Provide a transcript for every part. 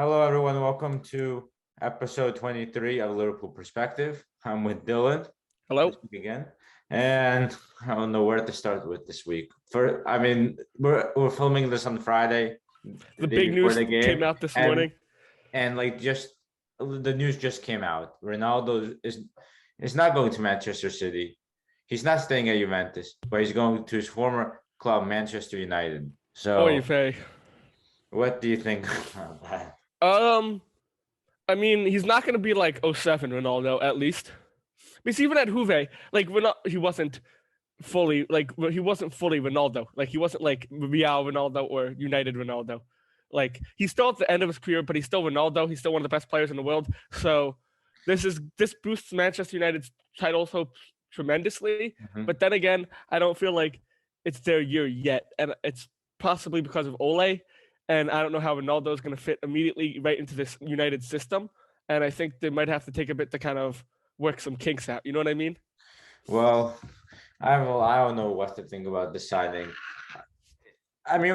Hello, everyone. Welcome to episode 23 of Liverpool Perspective. I'm with Dylan this Hello. week again, and I don't know where to start with this week. We're filming this on Friday, the The day big before news the game, came out this and morning. like just the news just came out. Ronaldo is not going to Manchester City. He's not staying at Juventus, but he's going to his former club, Manchester United. Oy So, vey. what do you think about that? Um, I mean, he's not going to be like '07 Ronaldo, at least. Because even at Juve, like he wasn't he wasn't fully Ronaldo. Like he wasn't like Real Ronaldo or United Ronaldo. Like he's still at the end of his career, but he's still Ronaldo. He's still one of the best players in the world. So this boosts Manchester United's title hopes tremendously. Mhm. But then again, I don't feel like it's their year yet, and it's possibly because of Ole. And I don't know how Ronaldo is going to fit immediately right into this United system. And I think they might have to take a bit to kind of work some kinks out. You know what I mean? Well, I don't know what to think about the signing. I mean,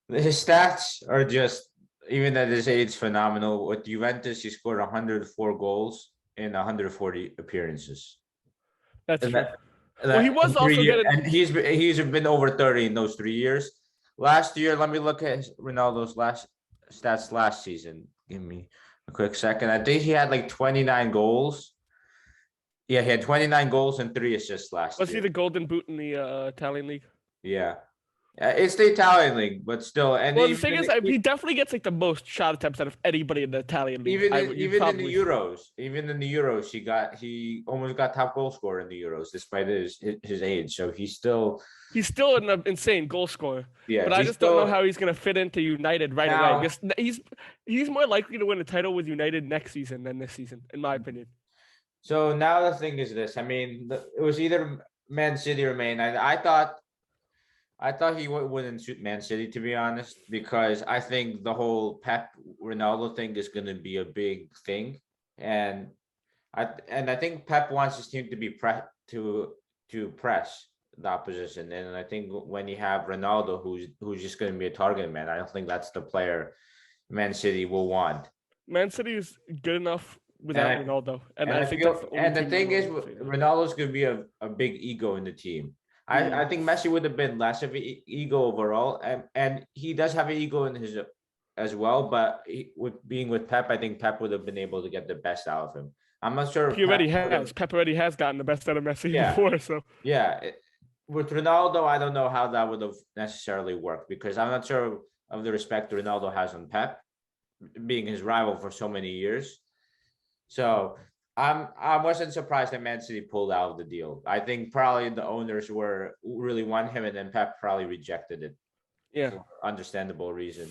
his stats are just even at his age phenomenal. With Juventus, he scored 104 goals in 140 appearances. That's And true. that, Well, he that in was three also years, getting. and he's been over 30 in those 3 years. Last year, let me look at Ronaldo's last stats last season. Give me a quick second. I think he had like 29 goals. Yeah, he had 29 goals and 3 assists last Was he year. the golden boot in the Italian league? Yeah. It's the Italian league, but still, and Well, the thing is, he definitely gets like the most shot attempts out of anybody in the Italian league. You'd even in the probably Euros, he almost got top goal scorer in the Euros despite his age. So he's still an insane goal scorer. yeah, But I he's just don't know still how he's going to fit into United right away. now. Because he's more likely to win a title with United next season than this season, in my opinion. So now the thing is this. I mean, it was either Man City or Man United. I thought he wouldn't suit Man City, to be honest, because I think the whole Pep Ronaldo thing is going to be a big thing, and I think Pep wants his team to be to press the opposition, and I think when you have Ronaldo, who's just going to be a target man, I don't think that's the player Man City will want. Man City is good enough And without I Ronaldo, and and I I think that's feel the only and the team that thing is, will say that. Ronaldo's going to be a big ego in the team. I Mm. think Messi would have been less of an ego overall, and he does have an ego in his as well. But with being with Pep, I think Pep would have been able to get the best out of him. I'm not sure if He Pep already would have. has. Pep already has gotten the best out of Messi Yeah, before, so yeah. With Ronaldo, I don't know how that would have necessarily worked because I'm not sure of the respect Ronaldo has on Pep, being his rival for so many years. So I wasn't surprised that Man City pulled out of the deal. I think probably the owners were really want him, and then Pep probably rejected it yeah. for understandable reason.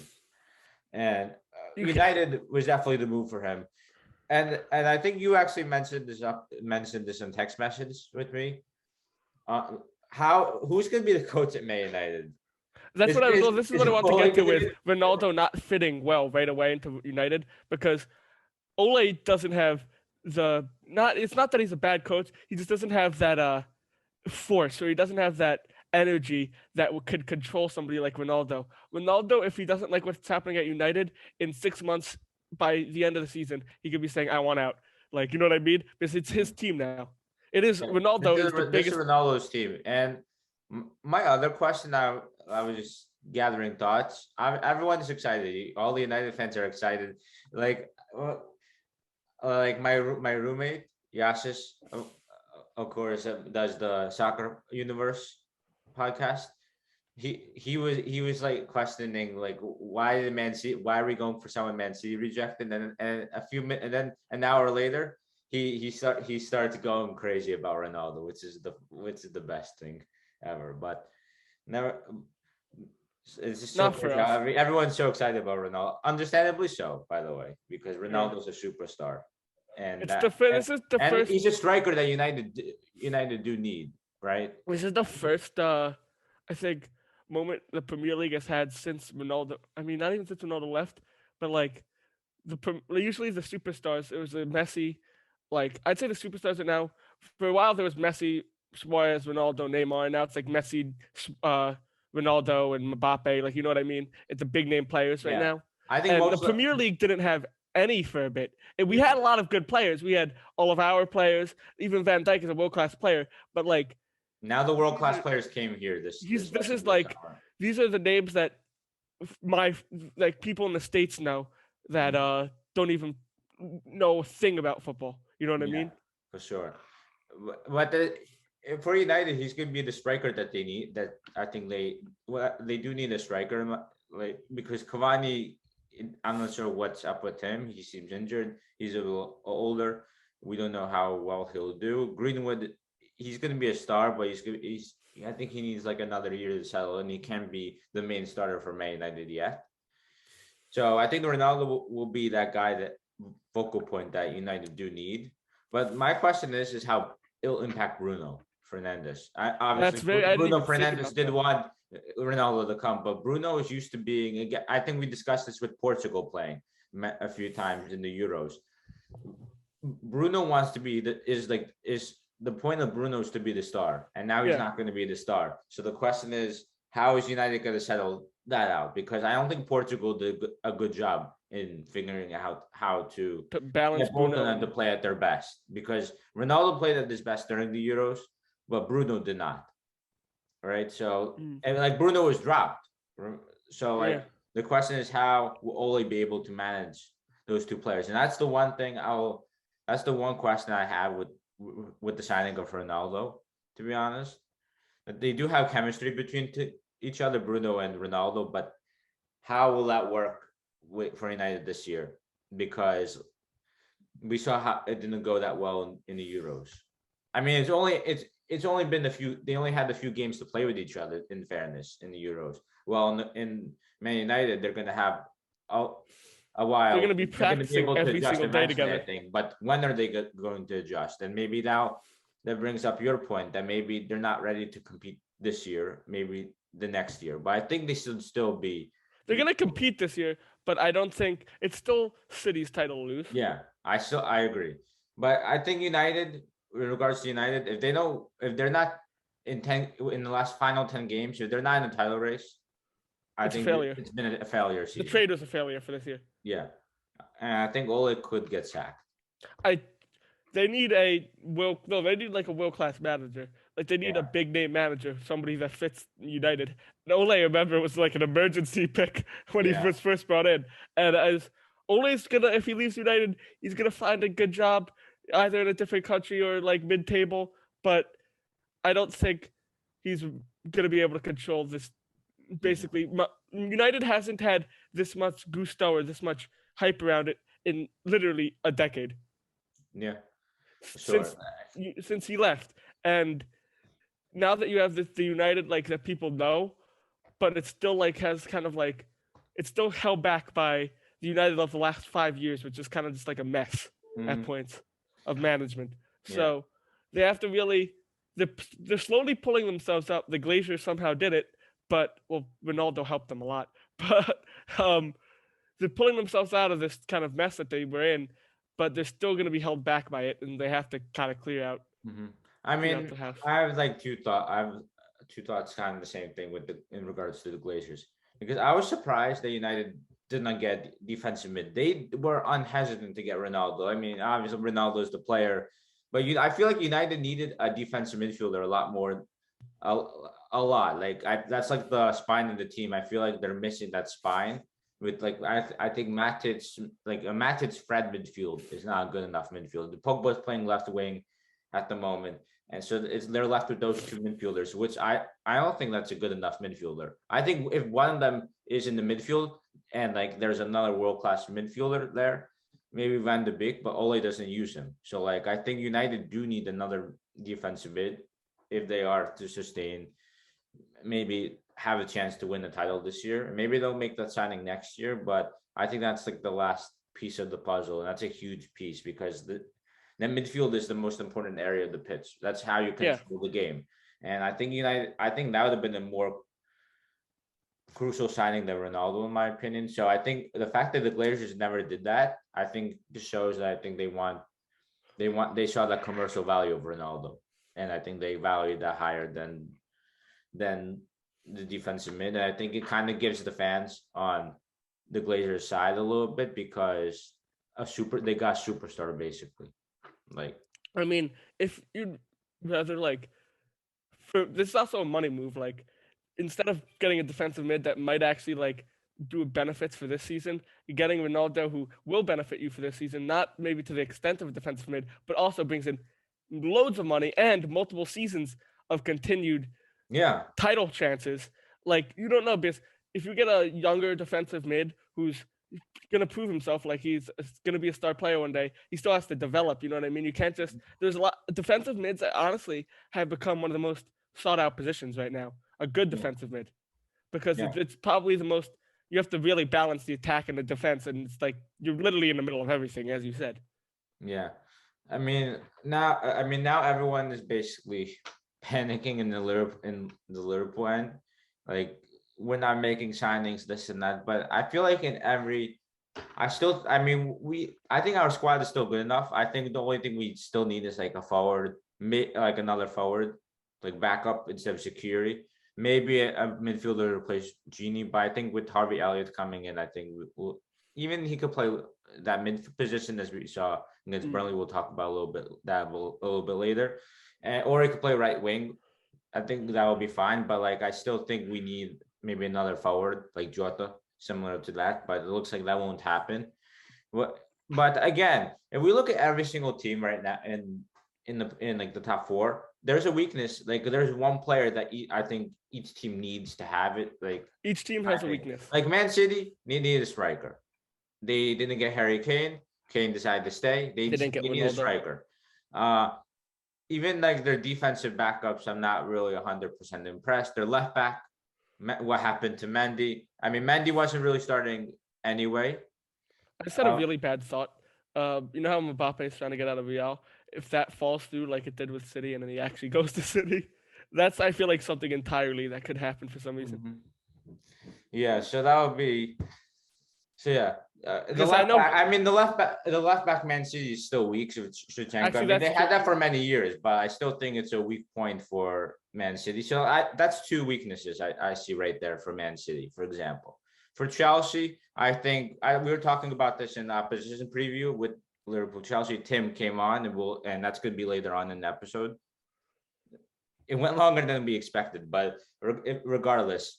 And You can United was definitely the move for him. And I think you actually mentioned this in text message with me. How who's going to be the coach at Man United? That's what I was. Well, this is Is what I want to Ole get to going to with be? Ronaldo not fitting well right away into United because Ole doesn't have the not. It's not that he's a bad coach. He just doesn't have that force, or he doesn't have that energy that could control somebody like Ronaldo. Ronaldo, if he doesn't like what's happening at United in 6 months, by the end of the season, he could be saying, "I want out." Like, you know what I mean? Because it's his team now. It is Yeah. Ronaldo is the This is biggest. Ronaldo's team. And my other question, I was just gathering thoughts. Everyone's excited. All the United fans are excited. Like like my roommate Yasis, of course, does the Soccer Universe podcast. He was like questioning like why did Man City, why are we going for someone Man City rejected, and a few minutes, and then an hour later he started going crazy about Ronaldo, which is the best thing ever. But never, it's just so Not for crazy how us. everyone's so excited about Ronaldo, understandably so, by the way, because Yeah. Ronaldo's a superstar, and It's the and this is the and first he's a striker that United do need, right? this is the first I think moment the Premier League has had since Ronaldo. I mean, not even since Ronaldo left, but like usually the superstars. It was a Messi. Like I'd say the superstars are now. For a while there was Messi, Suarez, Ronaldo, Neymar. And now it's like Messi, Ronaldo, and Mbappe. Like you know what I mean? It's the big name players right Yeah. now. I think And the most of, Premier League didn't have any for a bit. And we had a lot of good players. We had all of our players. Even Van Dijk is a world-class player. But like now the world class players came here this is like summer. these are the names that my like people in the States know that don't even know a thing about football. You know what I Yeah, mean? for sure. But for United, he's going to be the striker that they need. That I think they do need a striker, like because Cavani, I'm not sure what's up with him. He seems injured. He's a little older. We don't know how well he'll do. Greenwood, he's going to be a star, but he's. I think he needs like another year to settle, and he can't be the main starter for Man United yet. So I think Ronaldo will be that guy, that focal point that United do need. But my question is how it'll impact Bruno Fernandes. Obviously, I didn't Bruno even think Fernandes about did that. want Ronaldo to come, but Bruno is used to being. Again, I think we discussed this with Portugal playing a few times in the Euros. Bruno wants to be the point of Bruno is to be the star, and now he's not going to be the star. So the question is, how is United going to settle that out? Because I don't think Portugal did a good job in figuring out how to balance get both of Bruno them to play at their best. Because Ronaldo played at his best during the Euros, but Bruno did not. Right? So and like Bruno was dropped. So like the question is, how will Ole be able to manage those two players? And that's the one thing that's the one question I have with the signing of Ronaldo, to be honest. They do have chemistry between each other, Bruno and Ronaldo, but how will that work for United this year? Because we saw how it didn't go that well in the Euros. I mean, it's only been a few. They only had a few games to play with each other. In fairness, in the Euros. Well, in Man United, they're going to have a while. They're going to be practicing able to every adjust single day eventually, together. I think. But when are they going to adjust? And maybe now that brings up your point that maybe they're not ready to compete this year. Maybe the next year. But I think they should still be. They're going to compete this year, but I don't think it's still City's title to lose. Yeah, I agree. But I think United, in regards to United, if they're not in the last final 10 games, if they're not in the title race, I think it's been a failure season. The trade was a failure for this year. Yeah. And I think Ole could get sacked. They need they need like a world-class manager. Like they need a big name manager, somebody that fits United. And Ole, remember, was like an emergency pick when he was first brought in. And as Ole's gonna, if he leaves United, he's gonna find a good job either in a different country or like mid-table. But I don't think he's gonna be able to control this. Basically, United hasn't had this much gusto or this much hype around it in literally a decade. Yeah. Sure. Since he left, and now that you have the United like that people know, but it still like has kind of like it's still held back by the United of the last 5 years, which is kind of just like a mess at points of management. So they have to really they're slowly pulling themselves up. The Glazers somehow did it, but Ronaldo helped them a lot. But they're pulling themselves out of this kind of mess that they were in. But they're still going to be held back by it, and they have to kind of clear out. I mean, I have like two thoughts. I have two thoughts, kind of the same thing in regards to the Glazers, because I was surprised that United did not get defensive mid. They were unhesitant to get Ronaldo. I mean, obviously Ronaldo is the player, but I feel like United needed a defensive midfielder a lot more, a lot. Like that's like the spine of the team. I feel like they're missing that spine. With like I think Matic, like a Matic Fred midfield is not a good enough midfield. The Pogba is playing left wing at the moment, and so they're left with those two midfielders, which I don't think that's a good enough midfielder. I think if one of them is in the midfield and like there's another world class midfielder there, maybe Van de Beek, but Ole doesn't use him. So like I think United do need another defensive mid if they are to sustain, maybe have a chance to win the title this year. Maybe they'll make that signing next year, but I think that's like the last piece of the puzzle, and that's a huge piece because the midfield is the most important area of the pitch. That's how you control the game. And I think that would have been a more crucial signing than Ronaldo, in my opinion. So I think the fact that the Glazers never did that, I think just shows that I think they saw that commercial value of Ronaldo, and I think they valued that higher than the defensive mid. And I think it kind of gives the fans on the Glazers side a little bit because they got superstar basically. Like, I mean, if you'd rather like, this is also a money move. Like, instead of getting a defensive mid that might actually like do benefits for this season, you're getting Ronaldo who will benefit you for this season, not maybe to the extent of a defensive mid, but also brings in loads of money and multiple seasons of continued yeah, title chances. Like, you don't know, because if you get a younger defensive mid who's gonna prove himself, like he's gonna be a star player one day, he still has to develop. You know what I mean? You can't just there's a lot defensive mids that honestly have become one of the most sought out positions right now. A good yeah, defensive mid, because yeah, it's probably the most. You have to really balance the attack and the defense, and it's like you're literally in the middle of everything, as you said. yeah. I mean now everyone is basically panicking in the Liverpool end. Like, we're not making signings, this and that. But I feel like in every I think our squad is still good enough. I think the only thing we still need is like a forward, like another forward, like backup instead of security. Maybe a midfielder to replace Genie, but I think with Harvey Elliott coming in, I think even he could play that mid position as we saw against Burnley. We'll talk about a little bit later, or he could play right wing. I think that will be fine, but like I still think we need maybe another forward like Jota, similar to that. But it looks like that won't happen. But again, if we look at every single team right now in like the top four, there's a weakness. Like, there's one player that I think each team needs to have it. Like, Each team I has a think weakness. like Man City needed a striker. They didn't get Harry Kane. Kane decided to stay. They didn't get they need a Ronaldo. striker. Uh, Even like their defensive backups, I'm not really 100% impressed. Their left back, what happened to Mendy? I mean, Mendy wasn't really starting anyway. I just had a really bad thought. You know how Mbappe is trying to get out of Real? If that falls through like it did with City, and then he actually goes to City, that's I feel like something entirely that could happen for some reason. Yeah, so that would be. So yeah, the Because I left know back. I mean, the left back Man City is still weak. Shevchenko. I actually mean, they that's had true. that for many years, but I still think it's a weak point for Man City. So that's two weaknesses I see right there for Man City, for example. For Chelsea, I think we were talking about this in the opposition preview with Liverpool Chelsea. Tim came on, and that's going to be later on in the episode. It went longer than we expected, but regardless,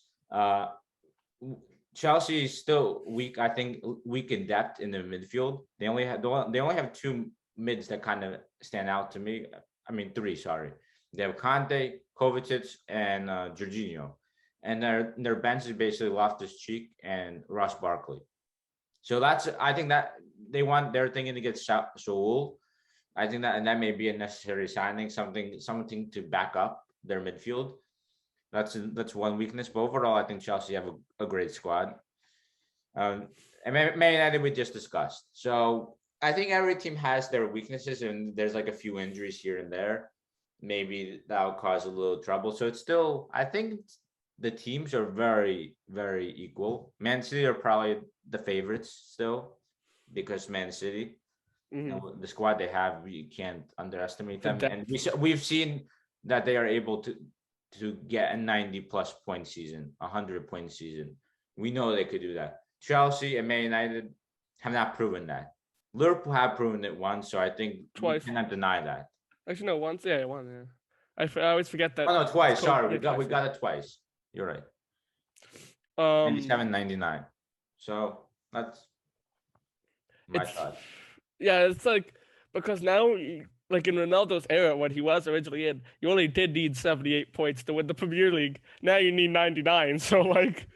Chelsea is still weak. I think weak in depth in the midfield. They only have two mids that kind of stand out to me. I mean, three. Sorry, they have Conte, Kovacic, and Jorginho, and their bench is basically Loftus-Cheek and Ross Barkley. So I think that they're thinking to get Saul. I think that may be a necessary signing, something to back up their midfield. That's one weakness, but overall, I think Chelsea have a great squad. And Man United we just discussed. So I think every team has their weaknesses, and there's like a few injuries here and there. Maybe that'll cause a little trouble. So it's still, I think the teams are very, very equal. Man City are probably the favorites still because Man City, the squad they have, we can't underestimate them. And we've seen that they are able to get a 90+ point season, 100-point season. We know they could do that. Chelsea and Man United have not proven that. Liverpool have proven it once, so I think twice. we cannot deny that. Actually, no, once. Yeah, one. Yeah, I always forget that. Oh no, twice. Sorry, yeah, we got it twice. You're right. 97, 99. So that's my thought. Yeah, it's like because now, like in Ronaldo's era, when he was originally in, you only did need 78 points to win the Premier League. Now you need 99. So like,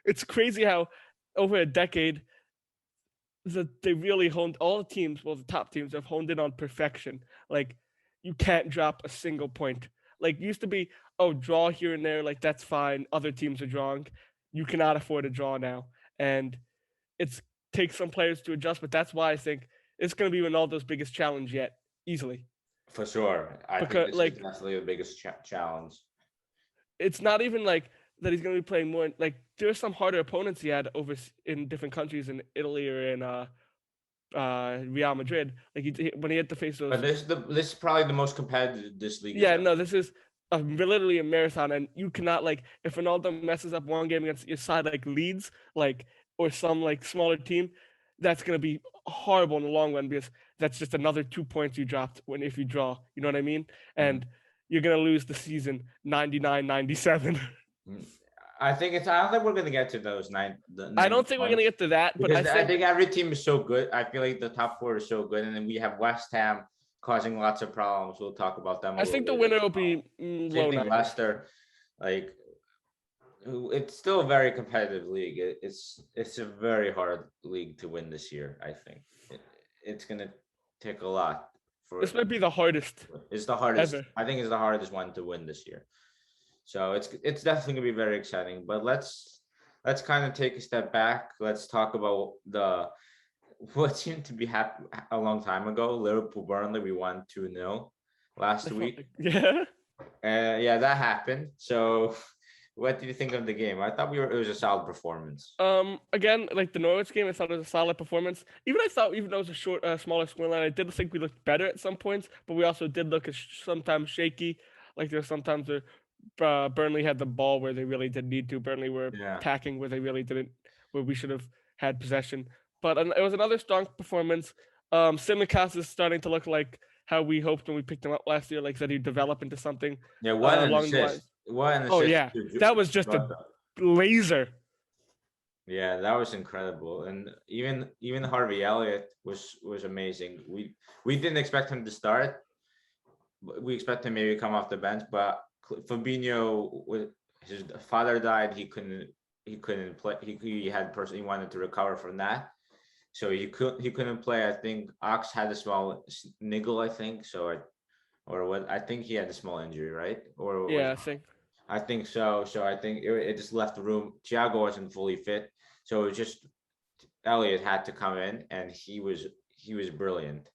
it's crazy how over a decade they really honed all the teams. Well, the top teams have honed in on perfection. Like, you can't drop a single point. Like, used to be, oh, draw here and there, like that's fine. Other teams are drawing. You cannot afford a draw now, and it's takes some players to adjust. But that's why I think it's going to be Ronaldo's biggest challenge yet, easily. For sure, I think this is definitely the biggest challenge. It's not even like that he's going to be playing more. Like, there's some harder opponents he had over in different countries in Italy or in Real Madrid. Like when he had to face those. But this is probably the most competitive this league. Yeah, no, this is literally a marathon, and you cannot, like, if Ronaldo messes up one game against your side like Leeds, like or some like smaller team, that's going to be horrible in the long run because that's just another 2 points you dropped when if you draw. You know what I mean? Mhm. And you're going to lose the season 99-97. I think it's. I don't think we're gonna get to those the I 90 don't think we're going to points get to that, but because I I think think every team is so good. I feel like the top four is so good, and then we have West Ham causing lots of problems. We'll talk about them a I little think the later. winner will be Same low thing, 90. Leicester. Like it's still a very competitive league. It's a very hard league to win this year. I think it's gonna take a lot This for. might be the hardest It's the hardest. ever. I think it's the hardest one to win this year. So it's definitely gonna be very exciting. But let's kind of take a step back. Let's talk about the what seemed to be happening a long time ago. Liverpool Burnley, we won 2-0 last week. Yeah. Yeah, that happened. So what did you think of the game? I thought it was a solid performance. Again, like the Norwich game, I thought it was a solid performance. Even though it was a smaller scoreline, I did think we looked better at some points, but we also did look sometimes shaky. Like there's sometimes where Burnley had the ball where they really didn't need to. Burnley were Yeah. attacking where they really didn't, where we should have had possession. But it was another strong performance. Simicast is starting to look like how we hoped when we picked him up last year, like that he'd develop into something Yeah, what an along the assist. lines. What an Oh assist yeah, to that was just a Jota. laser. Yeah, that was incredible. And even Harvey Elliott was amazing. We didn't expect him to start. We expect him maybe come off the bench, but Fabinho, his father died. He couldn't play. He wanted to recover from that, so he couldn't play. I think Ox had a small niggle. I think so. Or what? I think he had a small injury, right? Or was Yeah, I think. I think so. So I think it just left the room. Thiago wasn't fully fit, so it was just Elliott had to come in, and he was brilliant.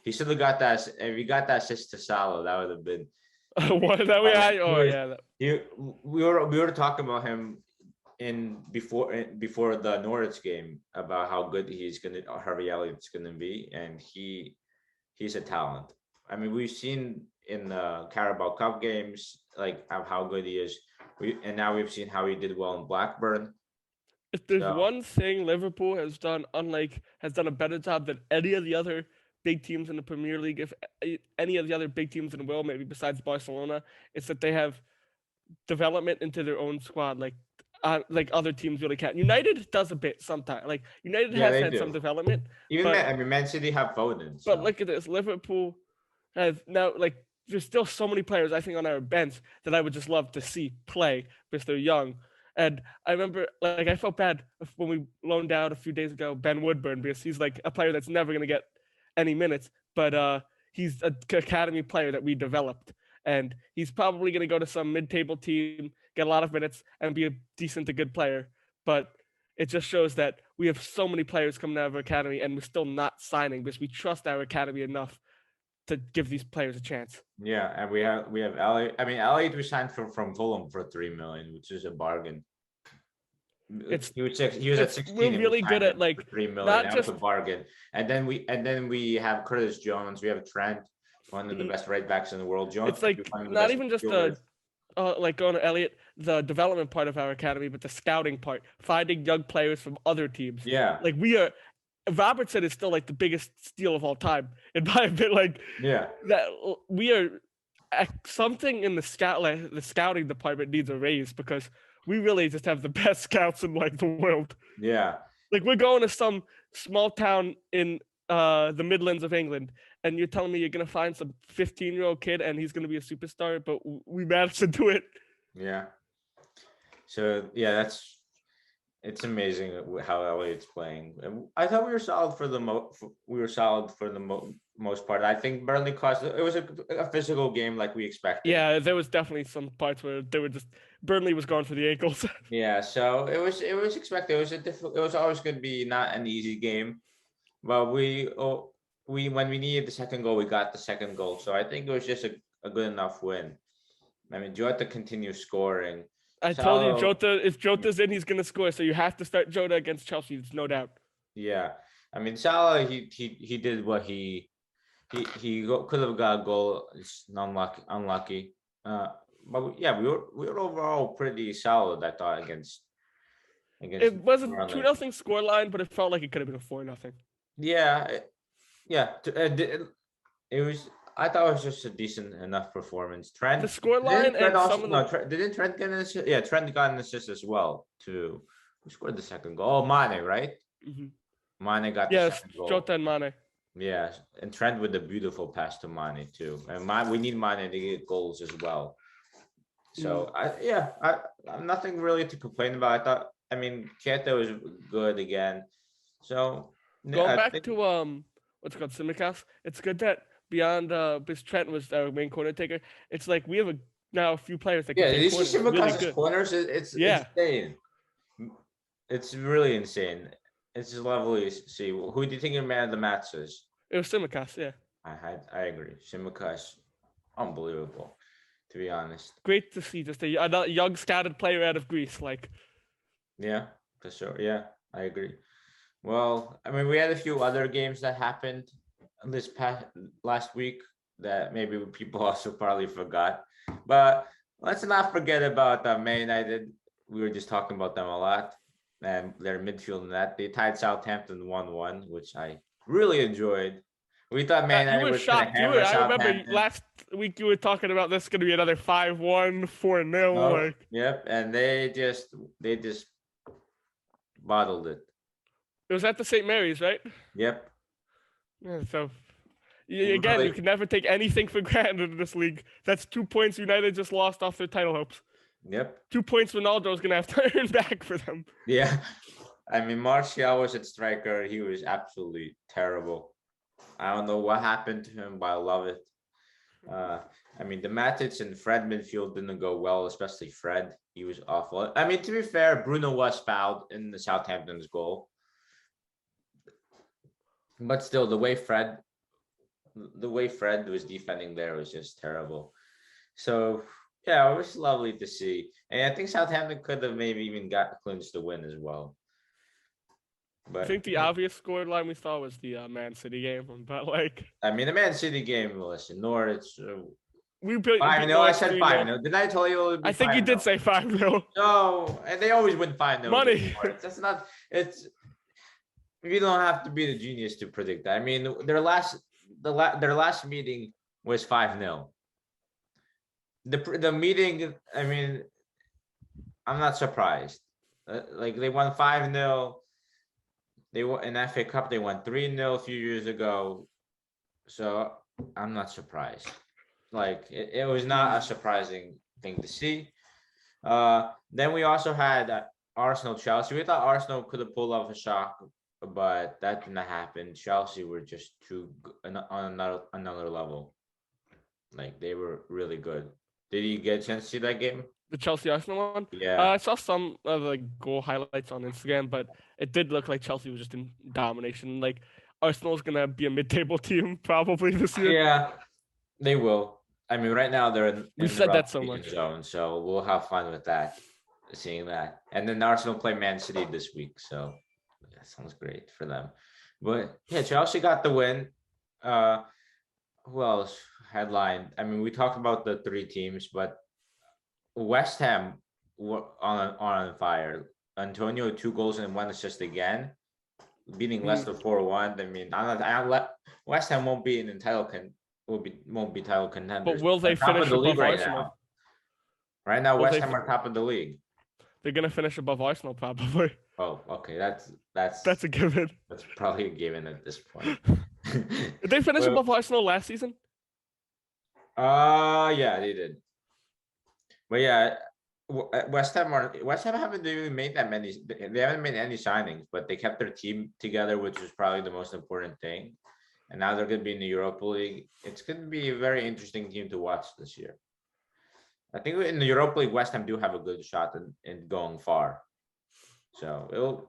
He should have got that. If he got that assist to Salah, that would have been What that we had? Oh yeah. he, we were talking about him before the Norwich game about how good Harvey Elliott's gonna be, and he's a talent. I mean, we've seen in the Carabao Cup games like how good he is. And now we've seen how he did well in Blackburn. If there's So one thing Liverpool has done a better job than any of the other big teams in the Premier League, if any of the other big teams in the world, maybe besides Barcelona, it's that they have development into their own squad, like other teams really can't. United does a bit sometimes. Like United yeah, has they had some do. development, Even but Man City have Foden. but So look at this, Liverpool has now like there's still so many players I think on our bench that I would just love to see play because they're young. And I remember, like, I felt bad when we loaned out a few days ago Ben Woodburn because he's like a player that's never going to get any minutes, but he's an academy player that we developed, and he's probably going to go to some mid-table team, get a lot of minutes, and be a decent to good player. But it just shows that we have so many players coming out of our academy, and we're still not signing because we trust our academy enough to give these players a chance. yeah, and we have Elliott. I mean, Elliott we signed from Fulham for 3 million, which is a bargain. It's he was at 16 we're and we really good signed at him like for 3 million. not That was just a bargain. And then we have Curtis Jones. We have Trent, one of the best right backs in the world. Jones it's could be like one of the not best even just midfielders. like going to Elliot, the development part of our academy, but the scouting part, finding young players from other teams. Yeah, Like we are, Robertson is still like the biggest steal of all time, in my opinion. Like yeah, that, we are something in the scouting department needs a raise because we really just have the best scouts in like the world. yeah. Like we're going to some small town in the Midlands of England, and you're telling me you're gonna find some 15-year-old kid and he's gonna be a superstar, but we managed to do it. Yeah. So yeah, it's amazing how Elliott's playing. And I thought we were solid for the most part. I think Burnley caused it was a physical game like we expected. Yeah, there was definitely some parts where they were just Burnley was going for the ankles. Yeah, so it was expected. It was always going to be not an easy game, but we when we needed the second goal, we got the second goal. So I think it was just a good enough win. I mean, Jota continues scoring. I told you, So Jota. If Jota's in, he's gonna score. So you have to start Jota against Chelsea. There's no doubt. yeah, I mean Salah, he did what could have got a goal. It's unlucky. But yeah, we were overall pretty solid. I thought against. It wasn't Burnley. 2-0 scoreline, but it felt like it could have been a 4-0. Yeah, yeah. It was. I thought it was just a decent enough performance. The Trent didn't scoreline Trent and also some of no. the Didn't Trent get an assist? Yeah, Trent got an assist as well. Too. Who scored the second goal? Oh, Mane, right? Mane got the yes, second goal. Jota and Mane. Yeah, and Trent with the beautiful pass to Mane too. And we need Mane to get goals as well. So I'm nothing really to complain about. I mean, Keita was good again. So Going I back think to what's it called, Simicast, it's good that beyond because Trent was our main corner taker, it's like we have now a few players that can yeah, take these corners really Shimaka's good. corners. It's Yeah. insane. It's really insane. It's just lovely to see. Who do you think your man of the match is? It was Simicast, yeah. I agree. Shimaka's unbelievable, to be honest. Great to see just a young scouted player out of Greece. Like, yeah, for sure. Yeah, I agree. Well, I mean, we had a few other games that happened this last week that maybe people also probably forgot. But let's not forget about Man United. We were just talking about them a lot, and their midfield net. They tied Southampton 1-1, which I really enjoyed. We thought Man you United were was going to shocked. hammer I remember Southampton. last week you were talking about this going to be another 5-1, 4-0. Oh, like, yep, and they just bottled it. it was at the St. Mary's, right? Yep. Yeah, so again, you can never take anything for granted in this league. That's 2 points United just lost off their title hopes. Yep. 2 points Ronaldo is going to have to earn back for them. Yeah. I mean, Martial was at striker. He was absolutely terrible. I don't know what happened to him, but I love it. I mean, the Matic and Fred midfield didn't go well, especially Fred. He was awful. I mean, to be fair, Bruno was fouled in the Southampton's goal. But still, the way Fred was defending there was just terrible. So yeah, it was lovely to see. And I think Southampton could have maybe even clinched the win as well. But I think the obvious scoreline we saw was the Man City game, but like, I mean, the Man City game. Listen, Norwich. we beat 5-0. I said 5-0. Did I tell you? I think you did say 5-0. No, and they always win 5-0. Money. That's not. It's. You don't have to be the genius to predict that. I mean, their last meeting was 5-0. The meeting. I mean, I'm not surprised. Like they won 5-0. They won in FA Cup. They won 3-0 a few years ago. So I'm not surprised. Like it was not a surprising thing to see. Then we also had Arsenal Chelsea. We thought Arsenal could have pulled off a shock, but that didn't happen. Chelsea were just on another level. Like they were really good. Did you get a chance to see that game? The Chelsea Arsenal one? Yeah. I saw some of the goal highlights on Instagram, but it did look like Chelsea was just in domination. Like Arsenal's gonna be a mid-table team probably this year. Yeah, they will. I mean, right now they're in We've said that so much. Zone, so we'll have fun with that, seeing that. And then Arsenal play Man City this week, so that sounds great for them. But yeah, Chelsea got the win. Who else headlined? I mean, we talked about the three teams, but West Ham were on fire. Antonio 2 goals and 1 assist again, beating Leicester 4-1. I mean, West Ham won't be won't be title contenders. But will they finish above Arsenal? Right now, West Ham are top of the league. They're gonna finish above Arsenal probably. Oh, okay. That's a given. That's probably a given at this point. Did they finish above Arsenal last season? Yeah, they did. But yeah, West Ham haven't really made that many. They haven't made any signings, but they kept their team together, which was probably the most important thing. And now they're going to be in the Europa League. It's going to be a very interesting team to watch this year. I think in the Europa League, West Ham do have a good shot in going far. So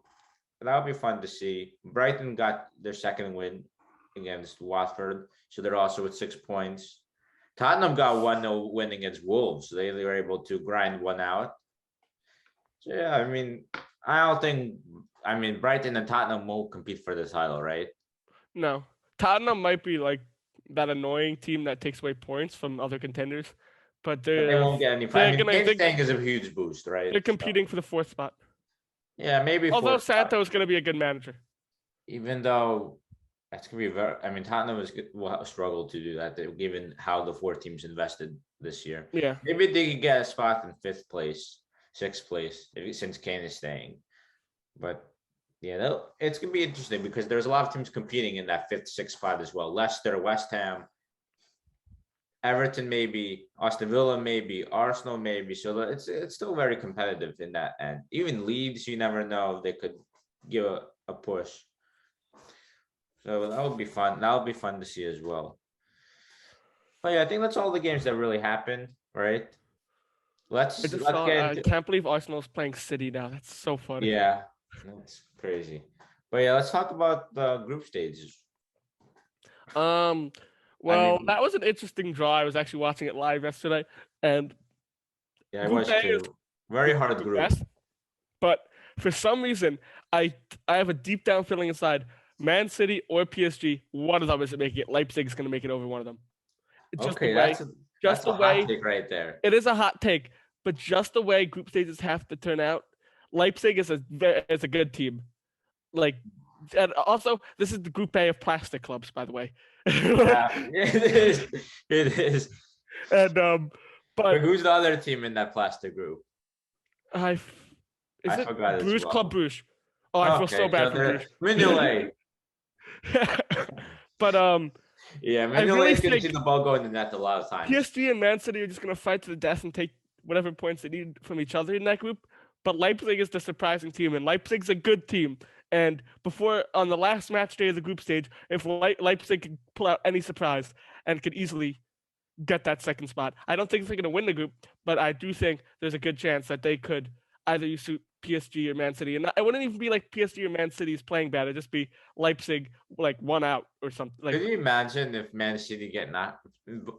that'll be fun to see. Brighton got their second win against Watford, so they're also at 6 points. Tottenham got 1-0 win against Wolves. So they were able to grind one out. So yeah, I mean, Brighton and Tottenham won't compete for the title, right? No. Tottenham might be like that annoying team that takes away points from other contenders, but they won't get any. Kane's thing is a huge boost, right? They're competing for the 4th spot. Yeah, maybe Although fourth spot. Santo is going to be a good manager. Even though that's gonna be very. I mean, Tottenham will struggle to do that, given how the four teams invested this year. Yeah. Maybe they could get a spot in fifth place, sixth place, since Kane is staying. But yeah, it's gonna be interesting because there's a lot of teams competing in that fifth, sixth spot as well. Leicester, West Ham, Everton, maybe Aston Villa, maybe Arsenal, maybe. So it's still very competitive in that end. Even Leeds, you never know, they could give a push. So that would be fun. That would be fun to see as well. But yeah, I think that's all the games that really happened, right? I just Let's saw. get I into can't believe Arsenal's playing City now. That's so funny. yeah, that's crazy. But yeah, let's talk about the group stages. Well, mean, that was an interesting draw. I was actually watching it live yesterday, and yeah, it Group was A is too. Very hard the group. best. But for some reason, I have a deep down feeling inside Man City or PSG. One of them isn't making it. Leipzig is going to make it over one of them. Just Okay, the way, that's just the a hot way. take right there. It is a hot take, but just the way group stages have to turn out, Leipzig is a good team. Like, and also this is the Group A of plastic clubs, by the way. Yeah, it is. It is. And But but who's the other team in that plastic group? I is I it forgot as Bruges well. Club Bruges? Oh, I feel so Okay, bad so for Bruges. Mignolet. But Yeah, I Mignolet really is going to think see the ball go in the net a lot of times. PSG and Man City are just going to fight to the death and take whatever points they need from each other in that group. But Leipzig is the surprising team, and Leipzig's a good team. And before, on the last match day of the group stage, if Leipzig could pull out any surprise and could easily get that second spot, I don't think they're going to win the group, but I do think there's a good chance that they could either suit PSG or Man City. And it wouldn't even be like PSG or Man City's playing bad. It'd just be Leipzig like one out or something. Like, Could you imagine if Man City get knocked,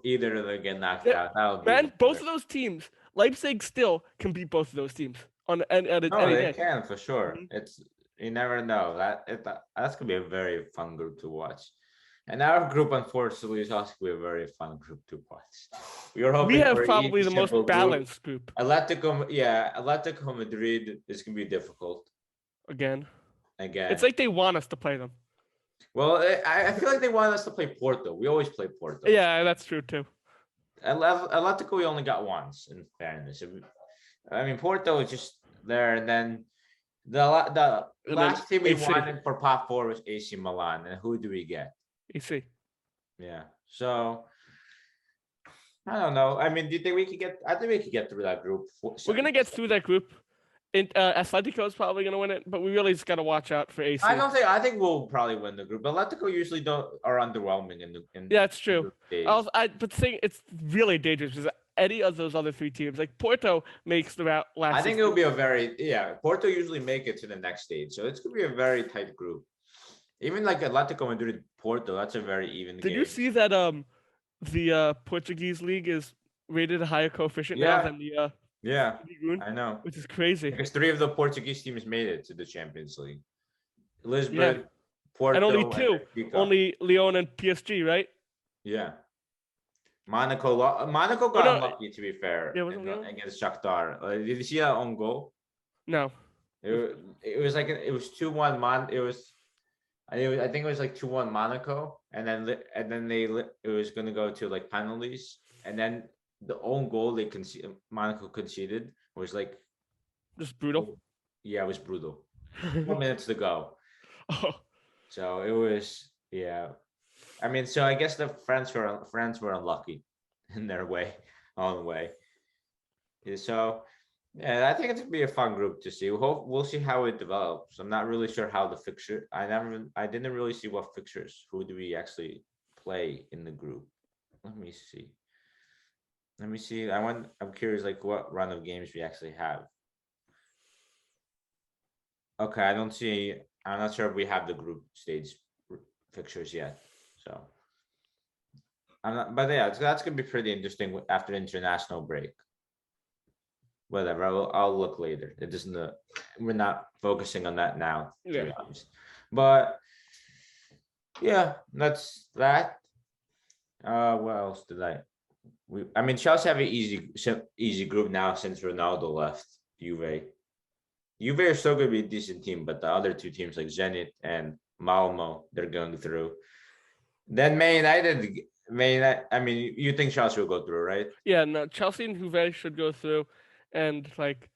either of them get knocked out? That would be man, both of those teams, Leipzig still can beat both of those teams on any no, they day. can for sure. Mhm. It's you never know that's gonna be a very fun group to watch. And our group, unfortunately, is also gonna be a very fun group to watch. We were We hoping have for an probably easy, the most simple group. balanced group Atletico Madrid is gonna be difficult again. again. It's like they want us to play them. Well, I feel like they wanted us to play Porto. We always play Porto. Yeah, that's true too. Atletico, we only got once. In fairness, I mean Porto is just there, and then the last team we AC. wanted for Pop 4 was AC Milan, and who do we get? AC. Yeah, so I don't know. I mean, do you think we could get? I think we could get through that group. We're gonna get through that group. Atletico is probably gonna win it, but we really just gotta watch out for AC. I think we'll probably win the group. Atletico usually are underwhelming in yeah, it's true. But the thing, it's really dangerous because any of those other three teams, like Porto, makes the last. I think it'll be a very Porto usually make it to the next stage, so it's gonna be a very tight group. Even like Atletico Madrid, Porto, that's a very even game. Did you see that the Portuguese league is rated a higher coefficient now than the yeah, Ligue 1, I know, which is crazy. because 3 of the Portuguese teams made it to the Champions League. Lisbon, Porto, and only 2, Benfica. only Lyon and PSG, right? Yeah. Monaco got unlucky, to be fair, against Shakhtar. Did you see that on goal? No. It was like it was 2-1. I think it was like 2-1 Monaco, and then it was gonna go to like penalties, and then the own goal Monaco conceded was like just brutal. Yeah, it was brutal. 4 minutes to go. Oh. So it was I mean, so I guess the France were unlucky in their own way. So yeah, I think it's gonna be a fun group to see. We'll see how it develops. I'm not really sure how the fixture. I didn't really see what fixtures. Who do we actually play in the group? Let me see. I'm curious, like what run of games we actually have. Okay, I'm not sure if we have the group stage fixtures yet. So I'm not, but yeah, that's gonna be pretty interesting after the international break. Whatever, I'll look later. It doesn't. We're not focusing on that now, to be honest. But yeah, that's that. What else did I mean, Chelsea have an easy group now since Ronaldo left Juve. Juve are still going to be a decent team, but the other two teams like Zenit and Malmo, they're going through. Then Man United, I mean, you think Chelsea will go through, right? Yeah, no, Chelsea and Juve should go through, and like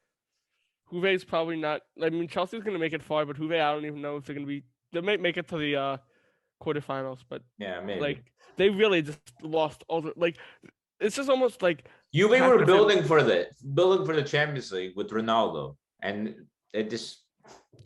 Juve's probably not. I mean, Chelsea's gonna make it far, but Juve, I don't even know if they're gonna be. They might make it to the quarterfinals, but Yeah, maybe. like they really just lost all the like. It's just almost like Juve were building for the Champions League with Ronaldo, and it just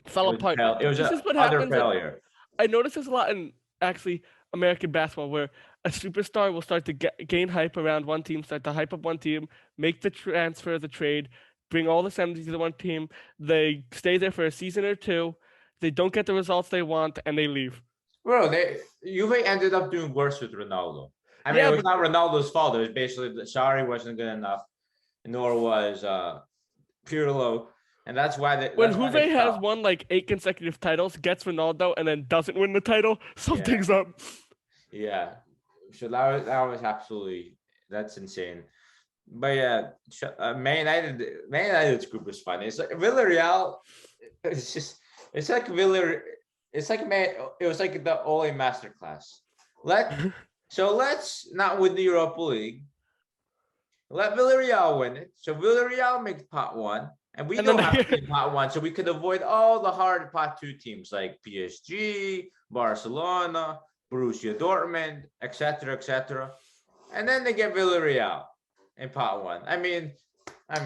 fell apart. It was This is what another happens. failure. I notice this a lot in actually American basketball, where a superstar will start to gain hype around one team, start to hype up one team, make the transfer, the trade, bring all the synergy to the one team. They stay there for a season or two. They don't get the results they want, and they leave. Bro, Juve ended up doing worse with Ronaldo. I mean, it was not Ronaldo's fault. It was basically the Sarri wasn't good enough, nor was Pirlo, and that's why when Juve has won like 8 consecutive titles, gets Ronaldo, and then doesn't win the title, something's up. Yeah, so that was absolutely, that's insane. But yeah, Man United's group was fun. It's like Villarreal. It's like it was like the Ole masterclass. Let's not win the Europa League. Let Villarreal win it. So Villarreal makes pot 1, and we don't have to be pot 1, so we could avoid all the hard pot 2 teams like PSG, Barcelona, Borussia Dortmund, etc., etc. And then they get Villarreal in pot 1. I mean,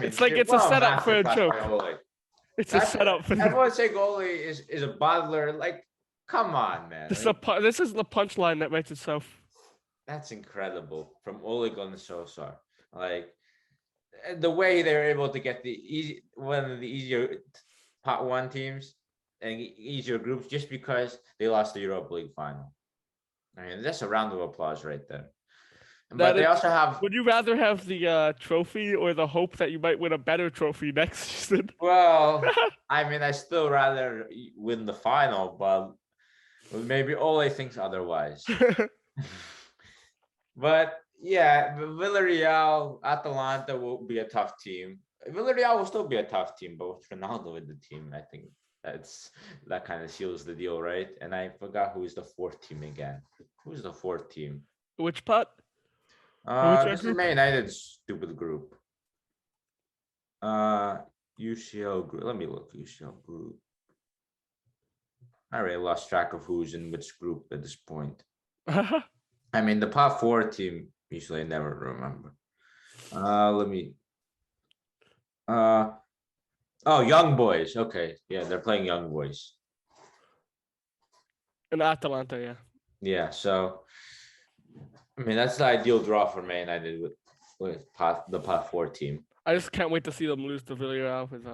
it's like it's a setup for a joke. It's a setup for. Everyone say goalie is a bottler. Like, come on, man. This is the punchline that writes itself. That's incredible from Ole Gunnar Solskjaer. Like the way they're able to get one of the easier pot 1 teams and easier groups just because they lost the Europa League final. I mean, that's a round of applause right there. But they also have. Would you rather have the trophy or the hope that you might win a better trophy next season? Well, I mean, I still rather win the final, but maybe Ole thinks otherwise. But yeah, Villarreal, Atalanta will be a tough team. Villarreal will still be a tough team, but with Ronaldo in the team, I think that kind of seals the deal, right? And I forgot who's the 4th team again. Who's the 4th team? Which pot? This is Man United's stupid group. UCL group. Let me look. UCL group. I already lost track of who's in which group at this point. I mean, the pot 4 team, usually I never remember. Let me. Young Boys. Okay, yeah, they're playing Young Boys. And Atalanta, yeah. Yeah, so I mean that's the ideal draw for Man United with the pot 4 team. I just can't wait to see them lose to Villarreal with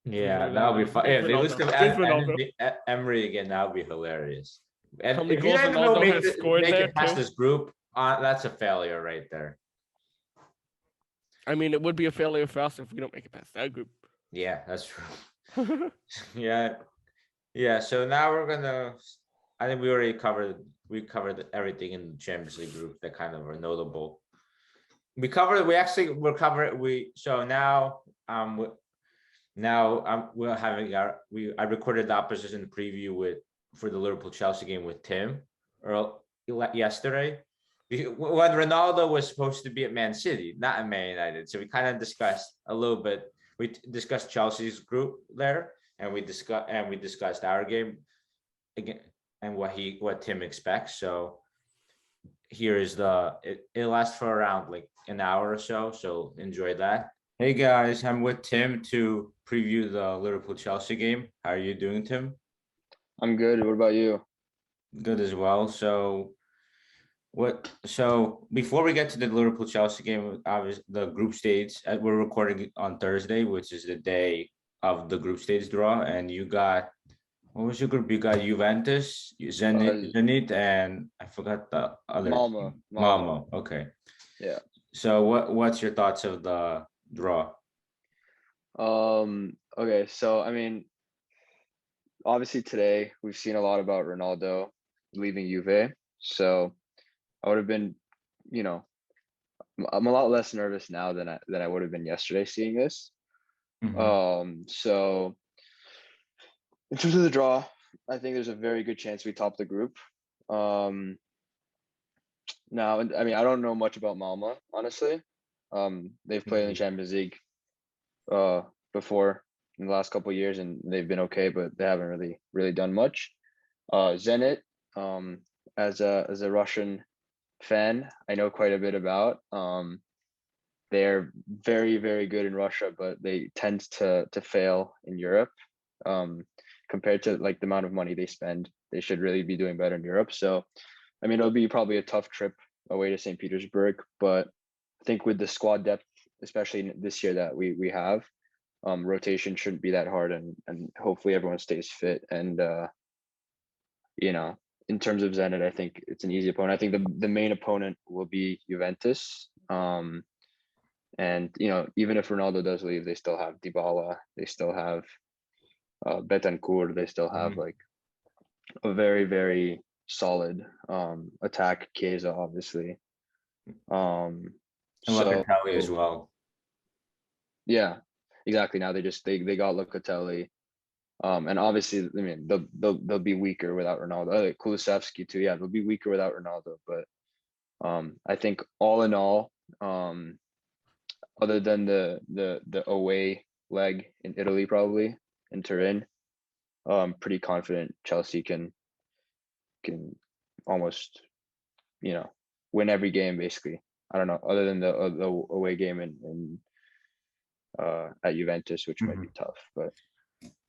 Yeah, that would be fun. If they lose to Emery again, that would be hilarious. And if you don't make it past this group, that's a failure right there. I mean, it would be a failure for us if we don't make it past that group. Yeah, that's true. Yeah. So now we're gonna. I think we covered everything in the Champions League group that kind of are notable. So now we're having I recorded the opposition preview for the Liverpool Chelsea game with Tim yesterday when Ronaldo was supposed to be at Man City, not at Man United. So we kind of discussed a little bit. We discussed Chelsea's group there, and we discussed our game again and what Tim expects. So here is it lasts for around like an hour or so. So enjoy that. Hey guys, I'm with Tim to preview the Liverpool Chelsea game. How are you doing, Tim? I'm good. What about you? Good as well. So before we get to the Liverpool Chelsea game, obviously the group stage, we're recording on Thursday, which is the day of the group stage draw. And what was your group? You got Juventus, Zenit, and I forgot the other. Malmo. Okay. Yeah. So what's your thoughts of the draw? Okay. So, I mean, obviously today we've seen a lot about Ronaldo leaving Juve. So I would have been, I'm a lot less nervous now than I would have been yesterday seeing this. Mm-hmm. So In terms of the draw, I think there's a very good chance we top the group. Now, I mean, I don't know much about Malmo, honestly. They've played in the Champions League before in the last couple of years, and they've been okay, but they haven't really done much. Zenit, as a Russian fan, I know quite a bit about. They're very, very good in Russia, but they tend to fail in Europe. Compared to like the amount of money they spend, they should really be doing better in Europe. So, I mean, it'll be probably a tough trip away to St. Petersburg, but I think with the squad depth, especially this year that we have, rotation shouldn't be that hard, and hopefully everyone stays fit. And you know, in terms of Zenit, I think it's an easy opponent. I think the main opponent will be Juventus. And you know, even if Ronaldo does leave, they still have Dybala, they still have Betancourt, they still have like a very, very solid attack. Chiesa, obviously. And So Locatelli as well. yeah, exactly. Now they got Locatelli. And obviously, I mean, they'll be weaker without Ronaldo. Kulusevski too. Yeah, they'll be weaker without Ronaldo. But I think all in all, other than the away leg in Italy, probably in Turin, pretty confident Chelsea can almost, you know, win every game basically. I don't know, other than the away game in at Juventus, which might be tough, but.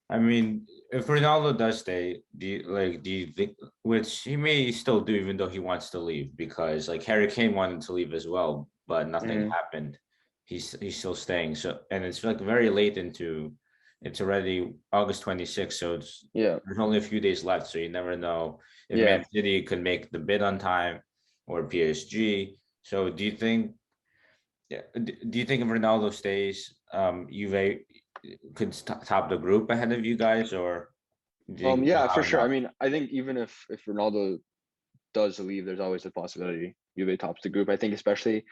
I mean, if Ronaldo does stay, do you think, which he may still do, even though he wants to leave, because like Harry Kane wanted to leave as well, but nothing happened. He's still staying. So, and it's like very late it's already August 26th, so there's only a few days left. So you never know if Man City could make the bid on time or PSG. So do you think if Ronaldo stays, Juve could top the group ahead of you guys, or yeah, for sure. I mean, I think even if Ronaldo does leave, there's always a possibility Juve tops the group. I think especially,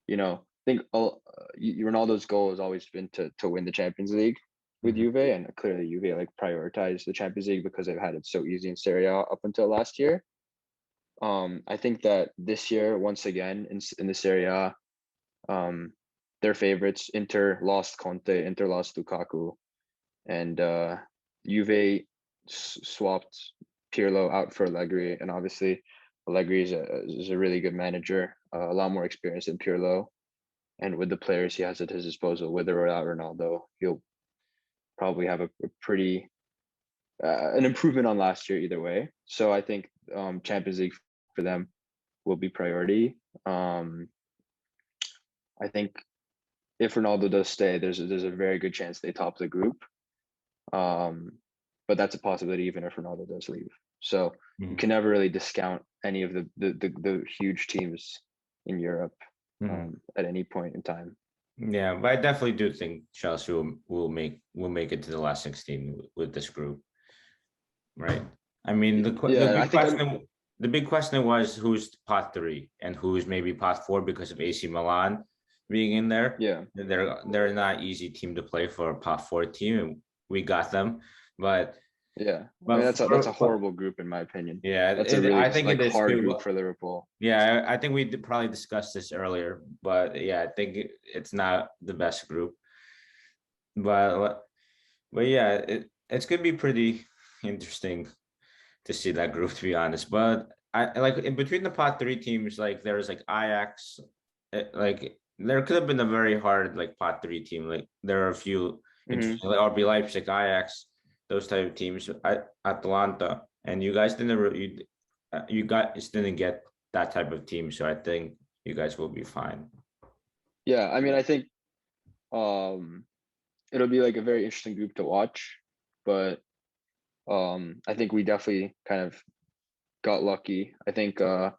you know, I think Ronaldo's goal has always been to win the Champions League with Juve, and clearly Juve like prioritize the Champions League because they've had it so easy in Serie A up until last year. I think that this year, once again in the Serie A, their favorites. Inter lost Conte, Inter lost Lukaku, and Juve swapped Pirlo out for Allegri, and obviously Allegri is a really good manager, a lot more experience than Pirlo, and with the players he has at his disposal, with or without Ronaldo, he'll probably have a pretty an improvement on last year either way. So I think Champions League for them will be priority. I think if Ronaldo does stay, there's a very good chance they top the group. But that's a possibility even if Ronaldo does leave. So you can never really discount any of the huge teams in Europe at any point in time. Yeah, but I definitely do think Chelsea will make it to the last 16 with this group, right? I mean, the big question was who's pot 3 and who's maybe pot 4 because of AC Milan being in there. Yeah, they're not easy team to play for a pot 4 team, and we got them. But yeah, I mean, that's a horrible group in my opinion. Yeah, that's a really I think like it is hard too. group for Liverpool. Yeah, I think we probably discussed this earlier, but yeah, I think it's not the best group. But yeah, it's gonna be pretty interesting to see that group, to be honest. But I like in between the pot 3 teams, like there's like Ajax, like there could have been a very hard like pot 3 team. Like there are a few interesting, like RB Leipzig, Ajax, those type of teams, Atlanta, and you guys didn't get that type of team, so I think you guys will be fine. Yeah, I mean, I think it'll be like a very interesting group to watch, but I think we definitely kind of got lucky. I think the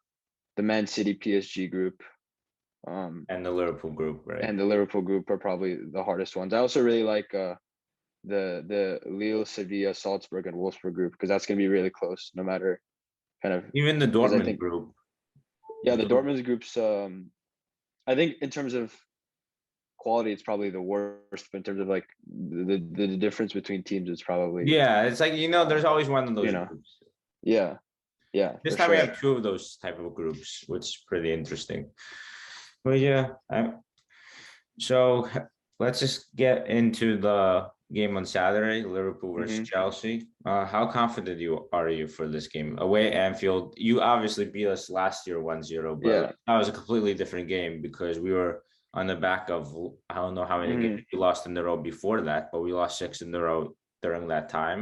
Man City PSG group and the Liverpool group, right? And the Liverpool group are probably the hardest ones. I also really like the Lille, Sevilla, Salzburg, and Wolfsburg group because that's gonna be really close, no matter kind of even the Dortmund group. Yeah, the Dortmund group's I think in terms of quality, it's probably the worst. But in terms of like the difference between teams, it's probably Yeah, it's like, there's always one of those groups. Yeah, This for time we sure. have two of those type of groups, which is pretty interesting. But yeah, so let's just get into the game on Saturday, Liverpool versus Chelsea. How confident are you for this game? Away at Anfield, you obviously beat us last year 1-0, but that was a completely different game because we were on the back of, I don't know how many games we lost in a row before that, but we lost 6 in a row during that time.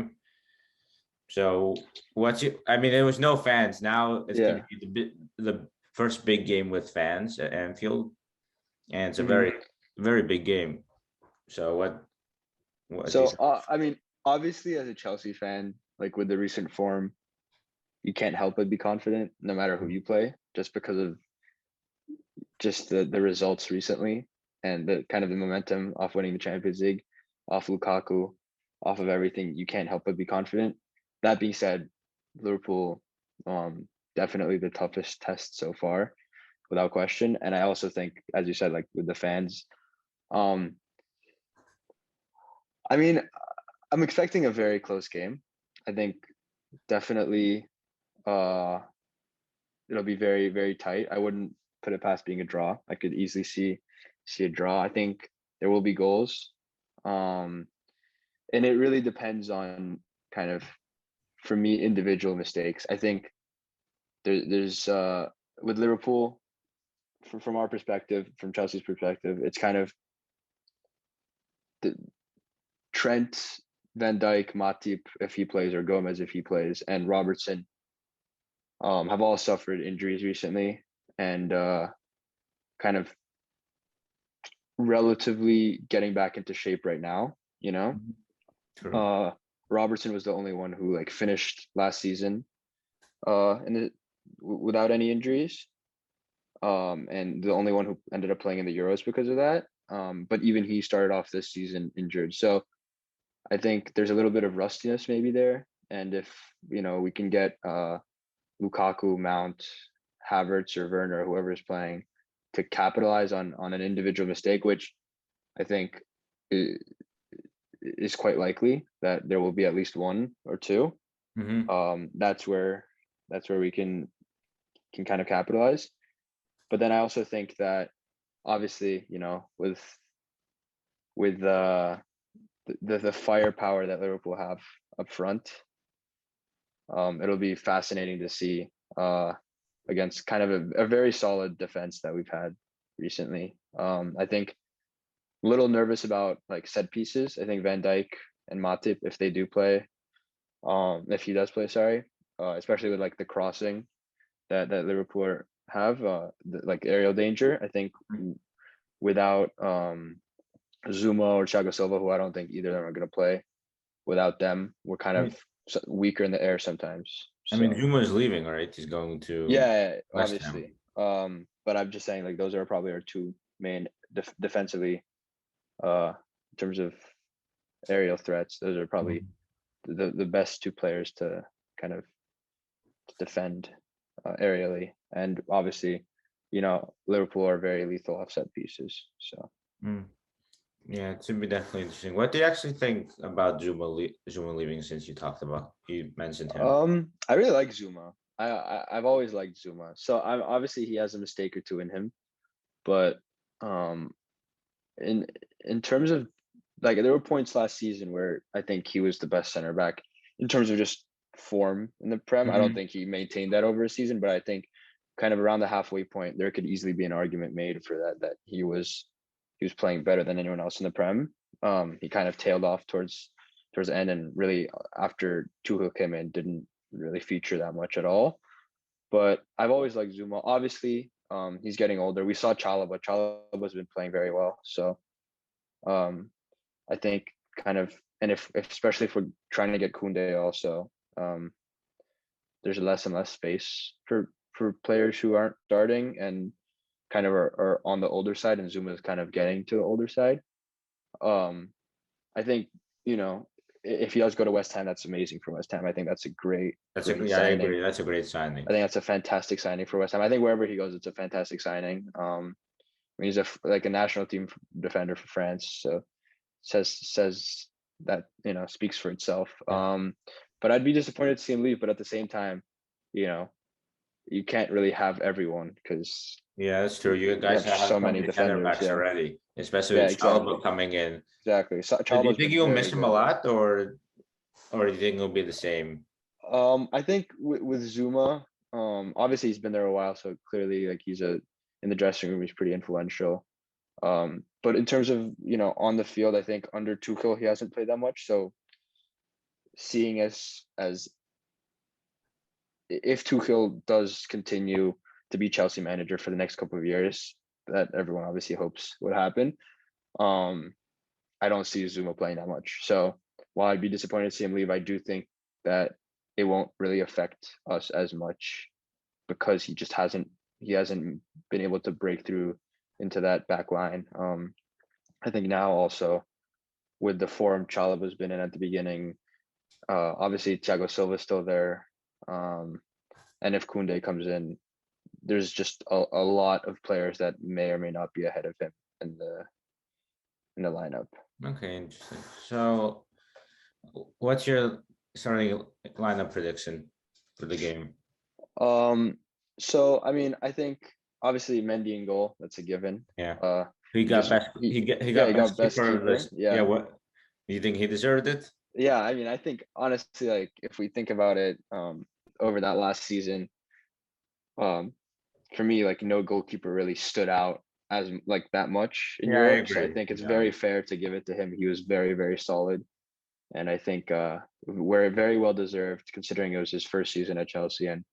So there was no fans. Now it's going to be the first big game with fans at Anfield. And it's a very, very big game. So I mean, obviously as a Chelsea fan, like with the recent form, you can't help but be confident no matter who you play, just because of just the results recently and the kind of the momentum off winning the Champions League, off Lukaku, off of everything. You can't help but be confident. That being said, Liverpool, definitely the toughest test so far, without question. And I also think, as you said, like with the fans, I mean, I'm expecting a very close game. I think definitely it'll be very, very tight. I wouldn't put it past being a draw. I could easily see a draw. I think there will be goals. And it really depends on kind of, for me, individual mistakes. I think there's with Liverpool, from our perspective, from Chelsea's perspective, it's kind of the Trent, Van Dijk, Matip if he plays, or Gomez if he plays, and Robertson have all suffered injuries recently and kind of relatively getting back into shape right now, Robertson was the only one who like finished last season without any injuries, and the only one who ended up playing in the Euros because of that, but even he started off this season injured. So I think there's a little bit of rustiness maybe there, and if we can get Lukaku, Mount, Havertz, or Werner, whoever is playing, to capitalize on an individual mistake, which I think is quite likely that there will be at least one or two. That's where we can kind of capitalize. But then I also think that obviously, with the firepower that Liverpool have up front, it'll be fascinating to see against kind of a very solid defense that we've had recently. I think a little nervous about like set pieces. I think Van Dijk and Matip, if they do play, if he does play, sorry, especially with like the crossing that Liverpool have, like aerial danger. I think without Zuma or Thiago Silva, who I don't think either of them are going to play, without them, we're kind of weaker in the air sometimes. I mean, Zuma is leaving, right? He's going to West obviously. But I'm just saying, like, those are probably our two main defensively, in terms of aerial threats. Those are probably the best two players to kind of defend aerially, and obviously, Liverpool are very lethal off set pieces. So. Yeah, it should be definitely interesting. What do you actually think about Zuma leaving, since you mentioned him? I really like Zuma. I've always liked Zuma. So obviously he has a mistake or two in him, but in terms of, like, there were points last season where I think he was the best center back in terms of just form in the Prem. I don't think he maintained that over a season, but I think kind of around the halfway point, there could easily be an argument made for that he was playing better than anyone else in the Prem. He kind of tailed off towards the end, and really after Tuchel came in, didn't really feature that much at all. But I've always liked Zuma. Obviously, he's getting older. We saw Chalobah. Chalobah's been playing very well. So I think kind of, and if especially if we're trying to get Koundé also, there's less and less space for players who aren't starting and kind of are on the older side, and Zuma is kind of getting to the older side. I think, if he does go to West Ham, that's amazing for West Ham. I think that's a great signing. I agree. That's a great signing. I think that's a fantastic signing for West Ham. I think wherever he goes, it's a fantastic signing. mean, he's like a national team defender for France, so says that, you know, speaks for itself. Yeah. But I'd be disappointed to see him leave. But at the same time, you know, you can't really have everyone because Yeah, that's true. You you guys have have so so many many center defenders. backs Yeah, already, especially yeah, with exactly, Chalobah coming in. exactly. So So do you Chalba's think been you'll very miss him a good. lot, or do you think it'll be the same? I think with Zuma, obviously he's been there a while, so clearly like he's in the dressing room, he's pretty influential. But in terms of, you know, on the field, I think under Tuchel he hasn't played that much. So seeing as if Tuchel does continue to be Chelsea manager for the next couple of years, that everyone obviously hopes would happen. I don't see Zuma playing that much. So while I'd be disappointed to see him leave, I do think that it won't really affect us as much because he hasn't been able to break through into that back line. I think now also with the form Chalobah's been in at the beginning, obviously Thiago Silva's still there. And if Koundé comes in, there's just a lot of players that may or may not be ahead of him in the lineup. Okay, interesting. So, what's your starting lineup prediction for the game? So I mean, I think obviously Mendy in goal, that's a given. Yeah, He just he yeah, he got got best best keeper of keeper. this. Yeah, Yeah. what do you think he deserved it? Yeah, I mean, I think honestly, like if we think about it, over that last season, um, for me, like no goalkeeper really stood out as like that much in Yeah, I Europe. So I agree. think it's Yeah. very fair to give it to him. He was very, very solid. And I think we're very well deserved considering it was his first season at Chelsea and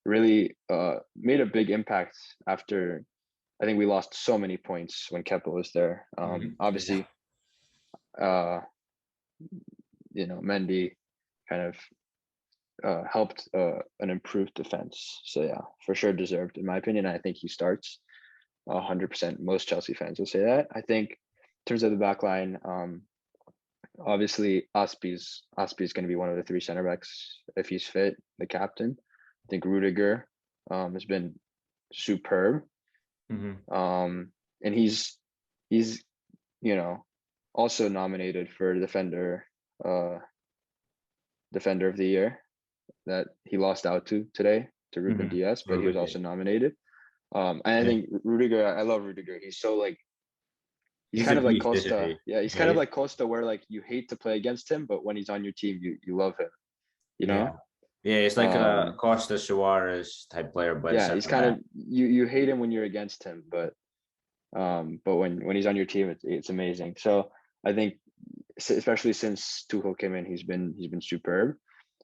really made a big impact after I think we lost so many points when Kepa was there. Mhm. Obviously, uh, you know, Mendy kind of helped an improved defense. So yeah, for sure deserved in my opinion. I think he starts 100%. Most Chelsea fans will say that. I think in terms of the back line, obviously Aspi's going to be one of the three center backs if he's fit, the captain. I think Rudiger has been superb. Mhm. And he's you know also nominated for defender of the year that he lost out to today to Ruben Mhm. Diaz, but he was also Ruben. nominated. And I Yeah. think Rudiger, I love Rudiger. He's so like he's He's a kind of like beast, isn't Costa. he? Yeah, he's Yeah, kind of like Costa, where like you hate to play against him, but when he's on your team, you love him. You yeah, know. yeah. It's like a Um, Costa Suarez type player, but yeah, center he's kind back. of you hate him when you're against him, but when he's on your team, it's amazing. So I think especially since Tuchel came in, he's been superb,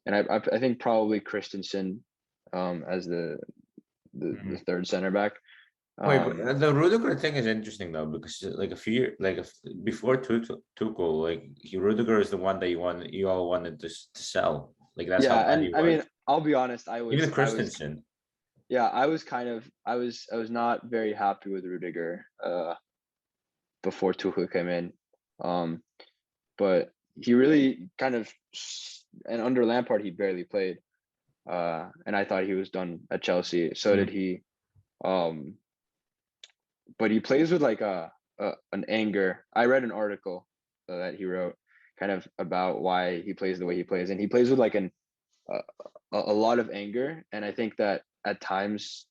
and I think probably Christensen as the Mhm. third center back. Wait, but Um, the Rudiger thing is interesting though because like a few like before Tuchel, like Rudiger is the one that you all wanted to sell. Like that's how yeah, bad and he I mean, was. I'll be honest, Even I was Christensen. yeah, I was not very happy with Rudiger before Tuchel came in. Um, but he really kind of and under Lampard he barely played. And I thought he was done at Chelsea. So did Mhm. he. Um, but he plays with like an anger. I read an article that he wrote kind of about why he plays the way he plays, and he plays with like uh, a lot of anger. And I think that at times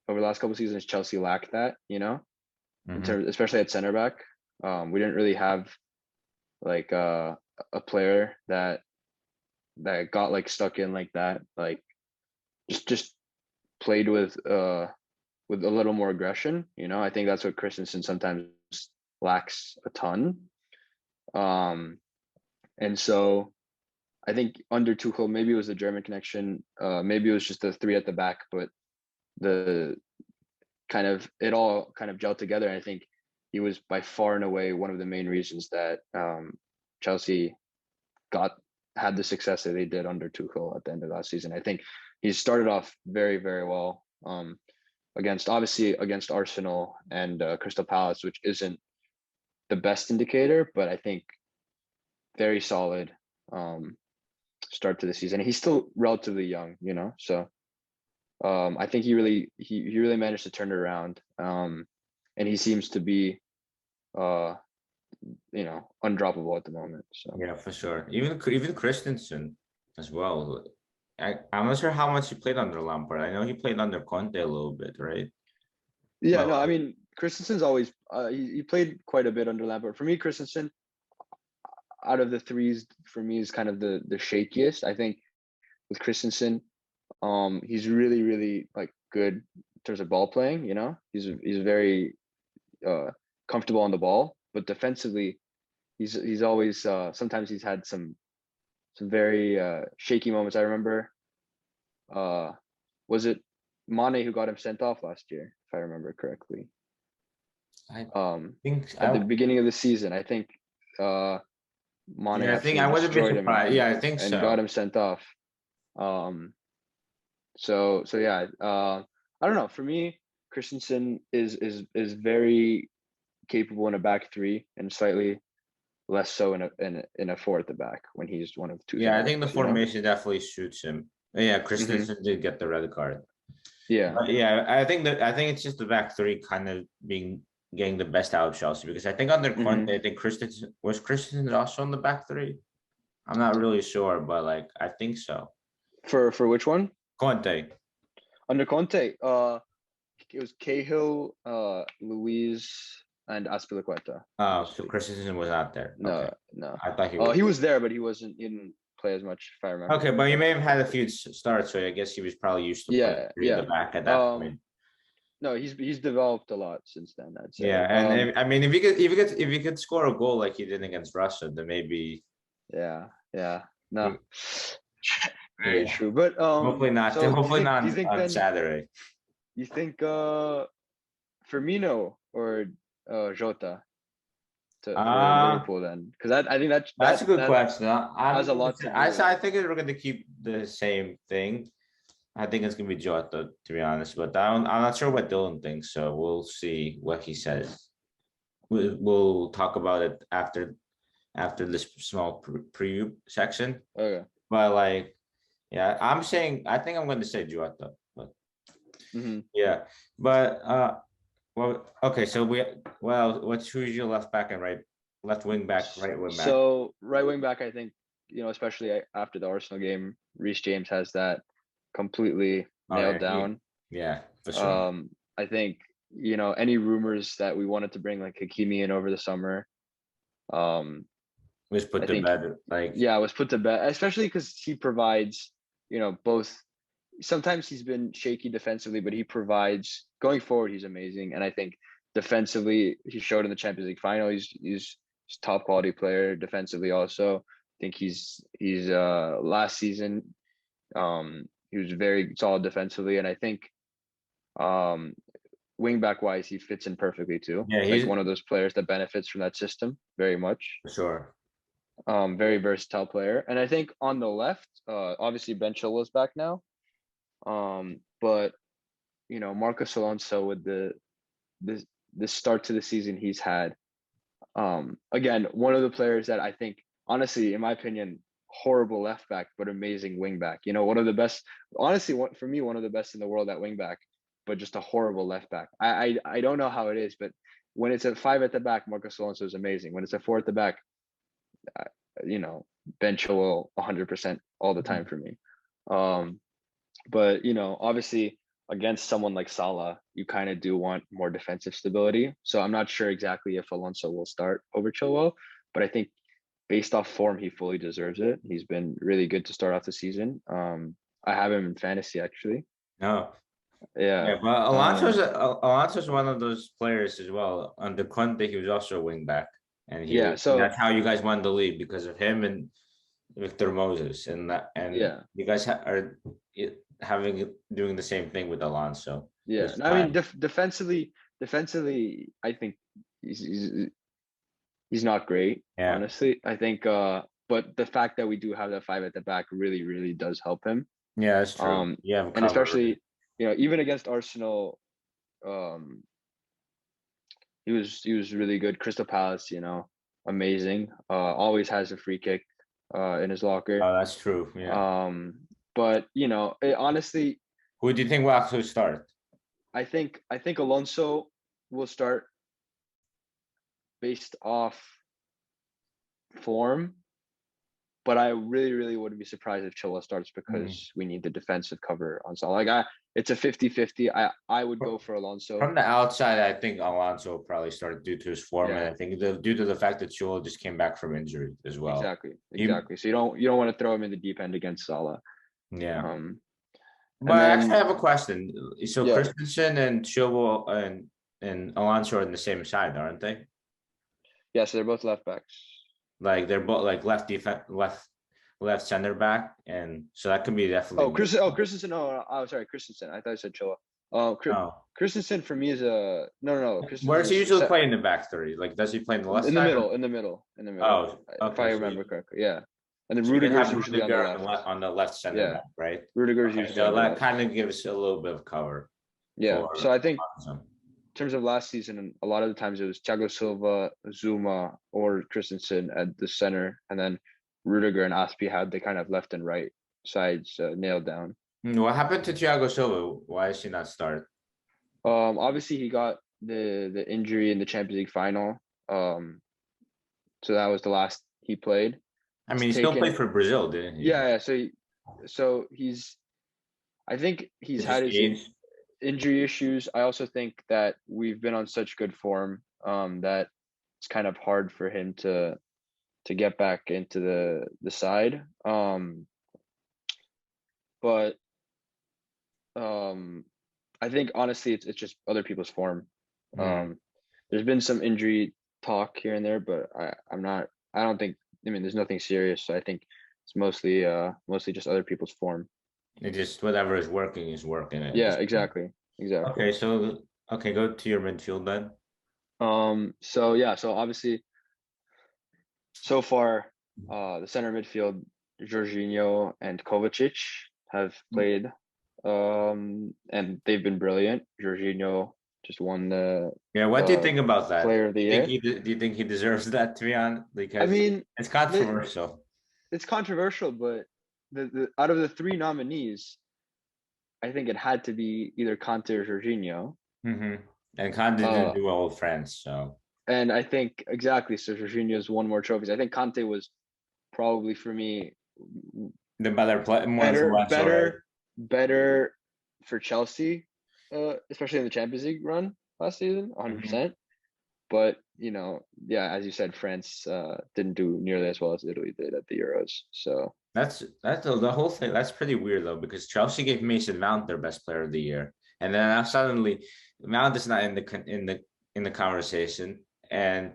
over the last couple of seasons, Chelsea lacked that. You know, in Mhm. terms, especially at center back, we didn't really have like a player that got like stuck in like that, like just played with a little more aggression. You know, I think that's what Christensen sometimes lacks a ton. Um, and so I think under Tuchel, maybe it was the German connection, maybe it was just the three at the back, but the kind of it all kind of gelled together. And I think he was by far and away one of the main reasons that Chelsea got had the success that they did under Tuchel at the end of last season. I think he started off very, very well. Obviously against Arsenal and Crystal Palace, which isn't the best indicator, but I think very solid start to the season. He's still relatively young, you know, so I think he really managed to turn it around. and he seems to be, undroppable at the moment. So Yeah, for sure. Even Christensen as well. I'm not sure how much he played under Lampard. I know he played under Conte a little bit, right? yeah, But no, I mean Christensen's always he played quite a bit under Lampard. For me, Christensen out of the threes for me is kind of the shakiest. I think with Christensen, he's really really like good in terms of ball playing. He's very comfortable on the ball, but defensively, he's always sometimes he's had some very shaky moments. I remember, was it Mane who got him sent off last year, if I remember correctly? I think At the beginning of the season, I think Mane yeah, I think absolutely I wouldn't be destroyed him surprised. Yeah, I think and so. got him sent off. So yeah, I don't know. For me, Christensen is very capable in a back three and slightly less so in a four at the back when he's one of two Yeah, I think the thinkers. formation definitely suits him. Yeah, Mhm. Christensen did get the red card. Yeah, But yeah, I think it's just the back three kind of getting the best out of Chelsea because I think under Conte, I think Christensen also on the back three. I'm not really sure, but like I think so. for which one? Conte. Under Conte, it was Cahill, Luis, and Aspilicueta. Oh, so Mostly. Christensen was not there. Okay. No. I thought he was. He was there, but he didn't play as much, if I remember. Okay, but he may have had a few starts, so I guess he was probably used to playing three in the Yeah. back at that point. No, he's developed a lot since then, I'd say. Yeah, and I mean, if he could score a goal like he did against Russia, then maybe. Yeah. No. Mm, Very yeah. true. But Hopefully not. so Hopefully not do you think on then Saturday. you think Firmino or Jota for Liverpool then? Because I think That's a good that question. has a lot to do with I think we're going to keep the same thing. I think it's going to be Jota, to be honest. But I'm not sure what Dylan thinks, so we'll see what he says. We'll talk about it after this small preview section. Okay. But like, yeah, I think I'm going to say Jota. But yeah, but well, okay. So who's your left back and left wing back, right wing back? So right wing back, I think especially after the Arsenal game, Reece James has that completely nailed down. Yeah, for sure. I think any rumors that we wanted to bring like Hakimi in over the summer, was put to bed. Was put to bed, especially because he provides both. Sometimes he's been shaky defensively, but he provides going forward. He's amazing, and I think defensively he showed in the Champions League final. He's top quality player defensively. Also, I think he's last season he was very solid defensively, and I think wing back wise he fits in perfectly too. Yeah, he's like one of those players that benefits from that system very much. For sure. Very versatile player, and I think on the left, obviously Ben Chilwell's back now. But Marcos Alonso with the start to the season he's had, again, one of the players that I think, honestly, in my opinion, horrible left back, but amazing wing back. One of the best, honestly, for me, one of the best in the world at wing back, but just a horrible left back. I don't know how it is, but when it's a 5 at the back, Marcos Alonso is amazing. When it's a 4 at the back, Ben Chilwell 100% all the time for me. But obviously against someone like Salah, you kind of do want more defensive stability. So I'm not sure exactly if Alonso will start over Chilwell, but I think based off form, he fully deserves it. He's been really good to start off the season. I have him in fantasy actually. No. Yeah, but Alonso's one of those players as well. Under Conte, he was also a wing back, and so that's how you guys won the league because of him and Victor Moses, and you guys are doing the same thing with Alonso. Yeah, I mean defensively, I think he's not great. Yeah. Honestly, I think. But the fact that we do have that 5 at the back really, really does help him. Yeah, that's true. And especially even against Arsenal, he was really good. Crystal Palace, amazing. Always has a free kick in his locker. Oh, that's true. Yeah. But honestly, who do you think will actually start? I think Alonso will start based off form, but I really, really wouldn't be surprised if Chilwell starts because we need the defensive cover on Salah. Like it's a 50-50. I would go for Alonso. From the outside, I think Alonso will probably start due to his form, and Yeah. I think due to the fact that Chilwell just came back from injury as well. Exactly. So you don't want to throw him in the deep end against Salah. Yeah. And But I then- actually have a question. So Yeah. Christensen and Chilwell and Alonso are on the same side, aren't they? Yeah, so they're both left backs. Like they're both like left left center back, and so that could be definitely. Christensen. Oh, sorry, Christensen. I thought I said Chilwell. Christensen for me is a no. Where does he usually play in the back three? Like, does he play in the left? In the side middle. or- In the middle. Oh, if I remember correctly, yeah. And then So you can Rudiger's have usually on the Rudiger left. on the left center Yeah. back, right? Rudiger's Okay, usually so on the that left. kind of gives a little bit of cover. Yeah. for So I think Alonso. in terms of last season, a lot of the times it was Thiago Silva, Zuma, or Christensen at the center, and then Rudiger and Aspi had the kind of left and right sides nailed down. What happened to Thiago Silva? Why is he not start? Obviously he got the injury in the Champions League final. So that was the last he played. I mean, he still played for Brazil, didn't he? Yeah. So I think he's had his injury issues. I also think that we've been on such good form that it's kind of hard for him to get back into the side. But I think honestly it's just other people's form. There's been some injury talk here and there, but I don't think, I mean, there's nothing serious. So I think it's mostly just other people's form. It just whatever is working. Yeah, exactly. Okay, so go to your midfield then. So obviously so far the center midfield, Jorginho and Kovacic have played and they've been brilliant. Jorginho just won the what do you think about that? Player of the Year. Do you think he deserves that, to be honest? Because I mean, it's controversial. It's controversial, but the out of the three nominees, I think it had to be either Conte or Jorginho. And Conte didn't do well with France, so. And I think exactly. So Jorginho's won more trophies. I think Conte was probably for me the better player, better for Chelsea, especially in the Champions League run last season, 100%. But as you said, France didn't do nearly as well as Italy did at the Euros. So that's the whole thing. That's pretty weird though, because Chelsea gave Mason Mount their best player of the year, and then now suddenly Mount is not in the conversation, and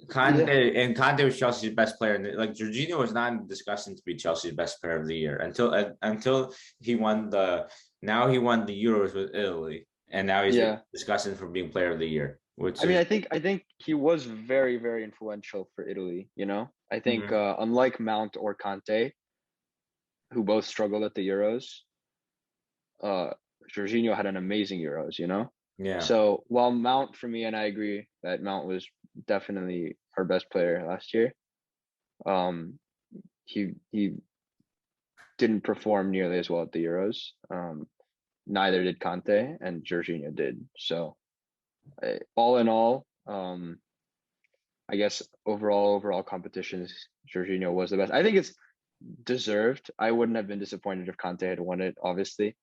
Conte was Chelsea's best player. Like Jorginho was not in the discussion to be Chelsea's best player of the year until he won the Euros with Italy, and now he's discussing for being player of the year. I think he was very, very influential for Italy. I think unlike Mount or Conte, who both struggled at the Euros, Jorginho had an amazing Euros. Yeah. So while Mount, for me, and I agree that Mount was definitely our best player last year, he didn't perform nearly as well at the Euros. Neither did Conte, and Jorginho did. So all in all, I guess overall competitions, Jorginho was the best. I think it's deserved. I wouldn't have been disappointed if Conte had won it, obviously.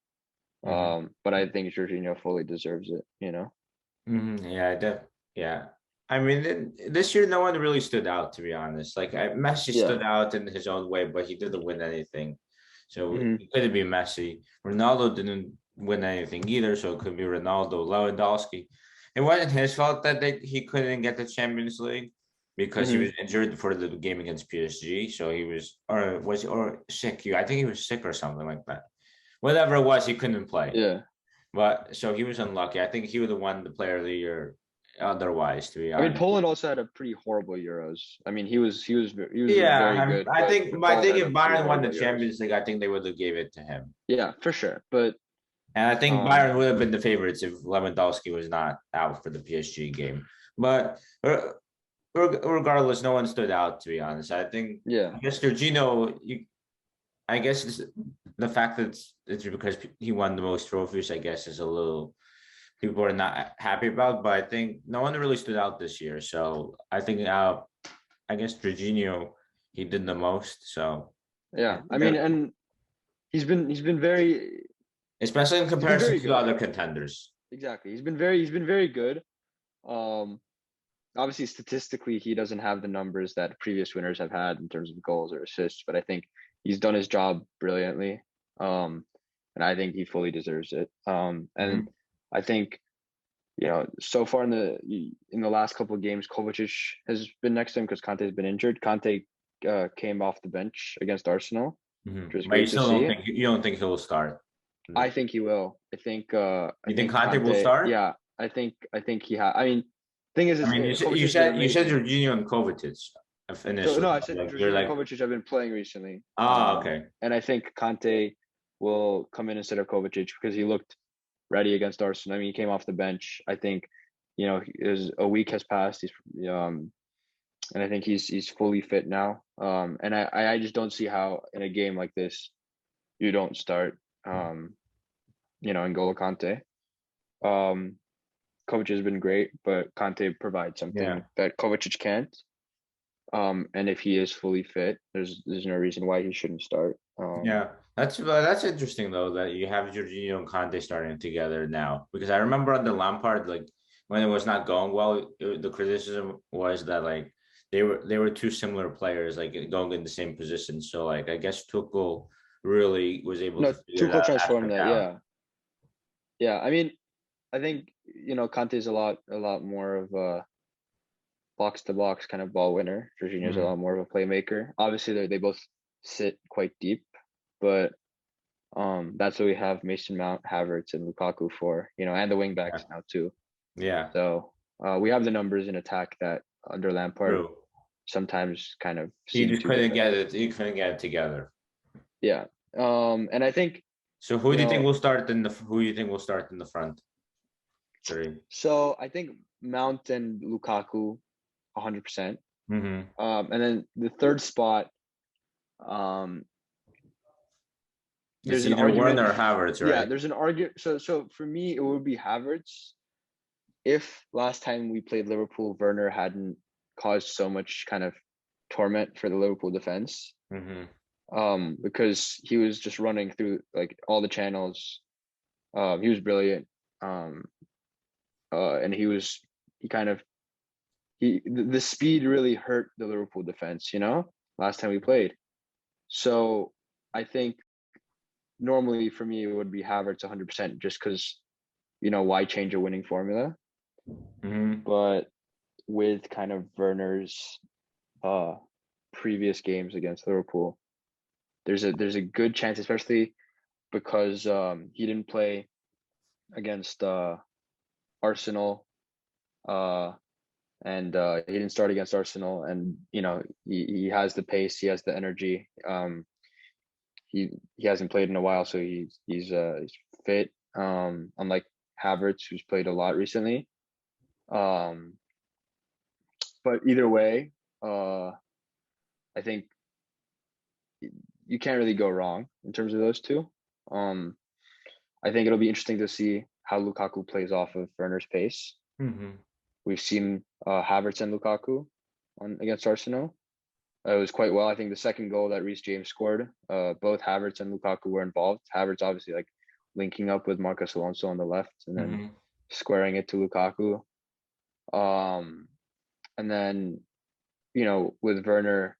But I think Jorginho fully deserves it, Yeah. I mean, this year no one really stood out, to be honest. Like Messi stood out in his own way, but he didn't win anything. So it could be Messi. Ronaldo didn't win anything either, so it could be Ronaldo. Lewandowski. It wasn't his fault that he couldn't get the Champions League because he was injured for the game against PSG. So he was sick. I think he was sick or something like that. Whatever it was, he couldn't play. Yeah. But so he was unlucky. I think he would have won the Player of the Year otherwise, to be honest. I mean, Poland also had a pretty horrible Euros. I mean, he was very good. I think if Bayern won the Champions League, I think they would have gave it to him. Yeah, for sure. And I think Bayern would have been the favorites if Lewandowski was not out for the PSG game. But regardless, no one stood out, to be honest. I think, I guess Jorginho, I guess the fact that it's because he won the most trophies, I guess, is a little people are not happy about, but I think no one really stood out this year. So I think I guess Jorginho, he did the most. So Yeah, I mean, and he's been very especially in comparison very to the good. other contenders. Exactly. He's been very good. Um, Obviously statistically he doesn't have the numbers that previous winners have had in terms of goals or assists, but I think he's done his job brilliantly. And I think he fully deserves it. And Mhm. I think, so far in the last couple of games, Kovacic has been next to him because Conte has been injured. Conte came off the bench against Arsenal, which was But you great to still don't see. think you don't think he'll start. I think he will. I You think think Conte will Conte. start? Yeah, I think he has. I mean, thing is, I mean, Kovacic has been you said amazing. Jorginho and Kovacic So no, initially. I said Like you're Jorginho and like, Kovacic have been playing recently. okay. And I think Conte will come in instead of Kovacic because he looked ready against Arsenal. I mean, he came off the bench. I think, a week has passed. And I think he's fully fit now. And I just don't see how in a game like this you don't start, N'Golo Conte. Kovacic has been great, but Conte provides Yeah. something that Kovacic can't. And if he is fully fit, there's no reason why he shouldn't start. Yeah, that's interesting though that you have Jorginho and Conte starting together now because I remember under Lampard like when it was not going well, the criticism was that like they were two similar players like going in the same position. So like I guess Tuchel really was able No, to figure Tuchel that transformed aspect that. out. Yeah. I mean, I think Conte's a lot more of a box to box kind of ball winner. Jorginho's a Mhm. lot more of a playmaker. Obviously, they both sit quite deep, but that's what we have Mason Mount, Havertz, and Lukaku for. And the wing Yeah. backs now too. Yeah. So we have the numbers in attack that under Lampard True. sometimes kind of He seem just to couldn't get get missed. it. He couldn't get it together. Yeah. And I think, So who you do you think know, will start in the who do you think will start in the front three? so I think Mount and Lukaku 100%. Mm-hmm. And then the third spot, um, It's there's an either argument. Werner or Havertz, Yeah, right? there's an argument. So for me, it would be Havertz. If last time we played Liverpool, Werner hadn't caused so much kind of torment for the Liverpool defense, Mm-hmm. because he was just running through like all the channels. He was brilliant. Um, and he kind of the speed really hurt the Liverpool defense, last time we played. So I think normally for me it would be Havertz 100% just because, why change a winning formula? Mm-hmm. But with kind of Werner's uh previous games against Liverpool, there's a good chance, especially because he didn't play against Arsenal, uh and he didn't start against Arsenal, and he has the pace, he has the energy. He hasn't played in a while, so he's fit. Unlike Havertz, who's played a lot recently. Um, but either way, I think you can't really go wrong in terms of those two. I think it'll be interesting to see how Lukaku plays off of Werner's pace. Mm-hmm. We've seen Havertz and Lukaku against Arsenal. It was quite well. I think the second goal that Reece James scored, both Havertz and Lukaku were involved. Havertz obviously like linking up with Marcus Alonso on the left and then Mm-hmm. squaring it to Lukaku. And then, with Werner,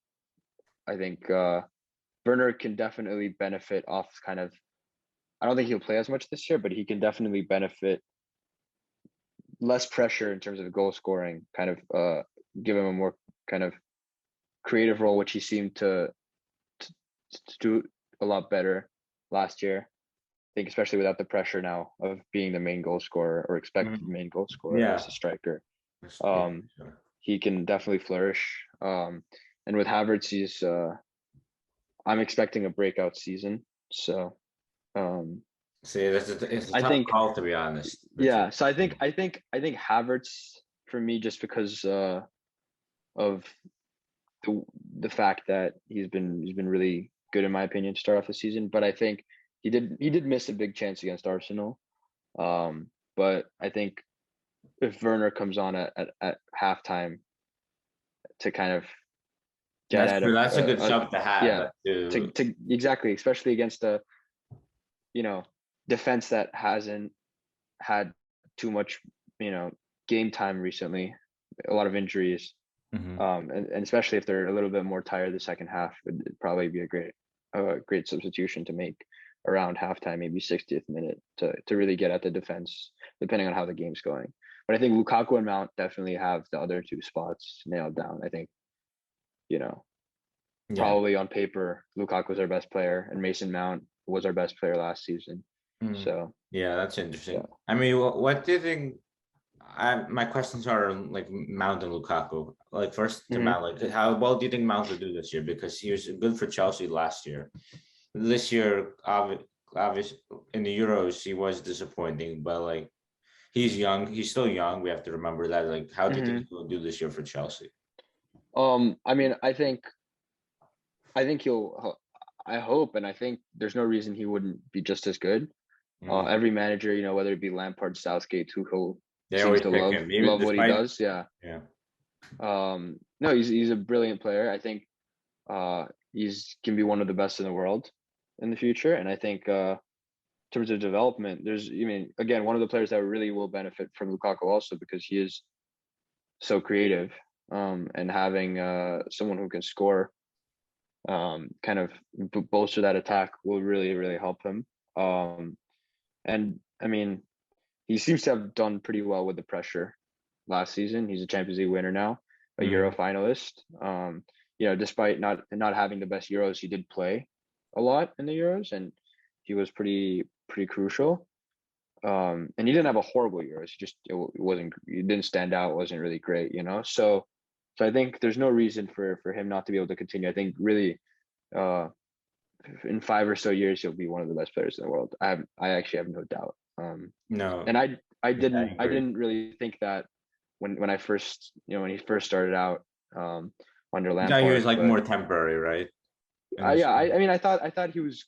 I think Werner can definitely benefit off kind of, I don't think he'll play as much this year, but he can definitely benefit less pressure in terms of goal scoring, kind of give him a more kind of creative role, which he seemed to do a lot better last year. I think especially without the pressure now of being the main goal scorer or expected Mm-hmm. main goal scorer Yeah. as a striker. Yeah, sure. He can definitely flourish. And with Havertz, I'm expecting a breakout season. So See, it's a I tough think, call to be honest. yeah. So I think Havertz for me, just because of the fact that he's been really good in my opinion to start off the season. But I think he did miss a big chance against Arsenal. but I think if Werner comes on at halftime to kind of get That's at true. That's a good sub to have. yeah, To to exactly, especially against a defense that hasn't had too much game time recently, a lot of injuries. And especially if they're a little bit more tired the second half, it'd probably be a great substitution to make around halftime, maybe 60th minute to really get at the defense, depending on how the game's going. But I think Lukaku and Mount definitely have the other two spots nailed down. I think, probably on paper, Lukaku's our best player and Mason Mount was our best player last season. So yeah, that's interesting. I mean, what do you think? My questions are like Mount and Lukaku. Like first to Mount, like how well do you think Mount will do this year? Because he was good for Chelsea last year. This year, obviously in the Euros, he was disappointing, but like he's young. He's still young. We have to remember that. Like, how do you think he will do this year for Chelsea? I mean, I think I hope, and I think there's no reason he wouldn't be just as good. Every manager, whether it be Lampard, Southgate, Tuchel, seems to love what he does. Yeah. Yeah. No, he's a brilliant player. I think can be one of the best in the world in the future. And I think in terms of development, again, one of the players that really will benefit from Lukaku also because he is so creative, and having someone who can score kind of bolster that attack will really, really help him. And I mean, he seems to have done pretty well with the pressure last season. He's a Champions League winner now, a Euro finalist. Despite not having the best Euros, he did play a lot in the Euros, and he was pretty crucial. And he didn't have a horrible Euros. He didn't stand out. It wasn't really great, So I think there's no reason for him not to be able to continue. I think really, in 5 or so years, he'll be one of the best players in the world. I actually have no doubt. No, and I didn't really think that when I first when he first started out under Lampard. Yeah, he was like more temporary, right? I mean, I thought he was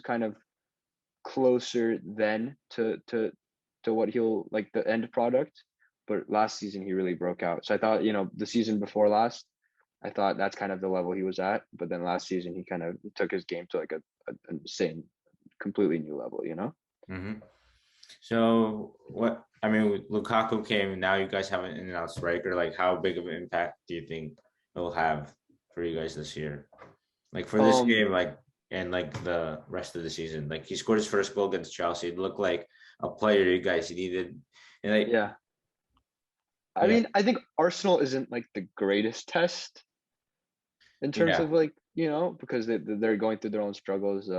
kind of closer then to what he'll like the end product, but last season he really broke out. So I thought the season before last, I thought that's kind of the level he was at, but then last season he kind of took his game to like a insane, completely new level. So Lukaku came. Now you guys have an in-and-out striker. Like, how big of an impact do you think it'll have for you guys this year? Like for this game, like and like the rest of the season. Like he scored his first goal against Chelsea. It looked like a player you guys needed. And I mean, I think Arsenal isn't like the greatest test in terms of like because they're going through their own struggles.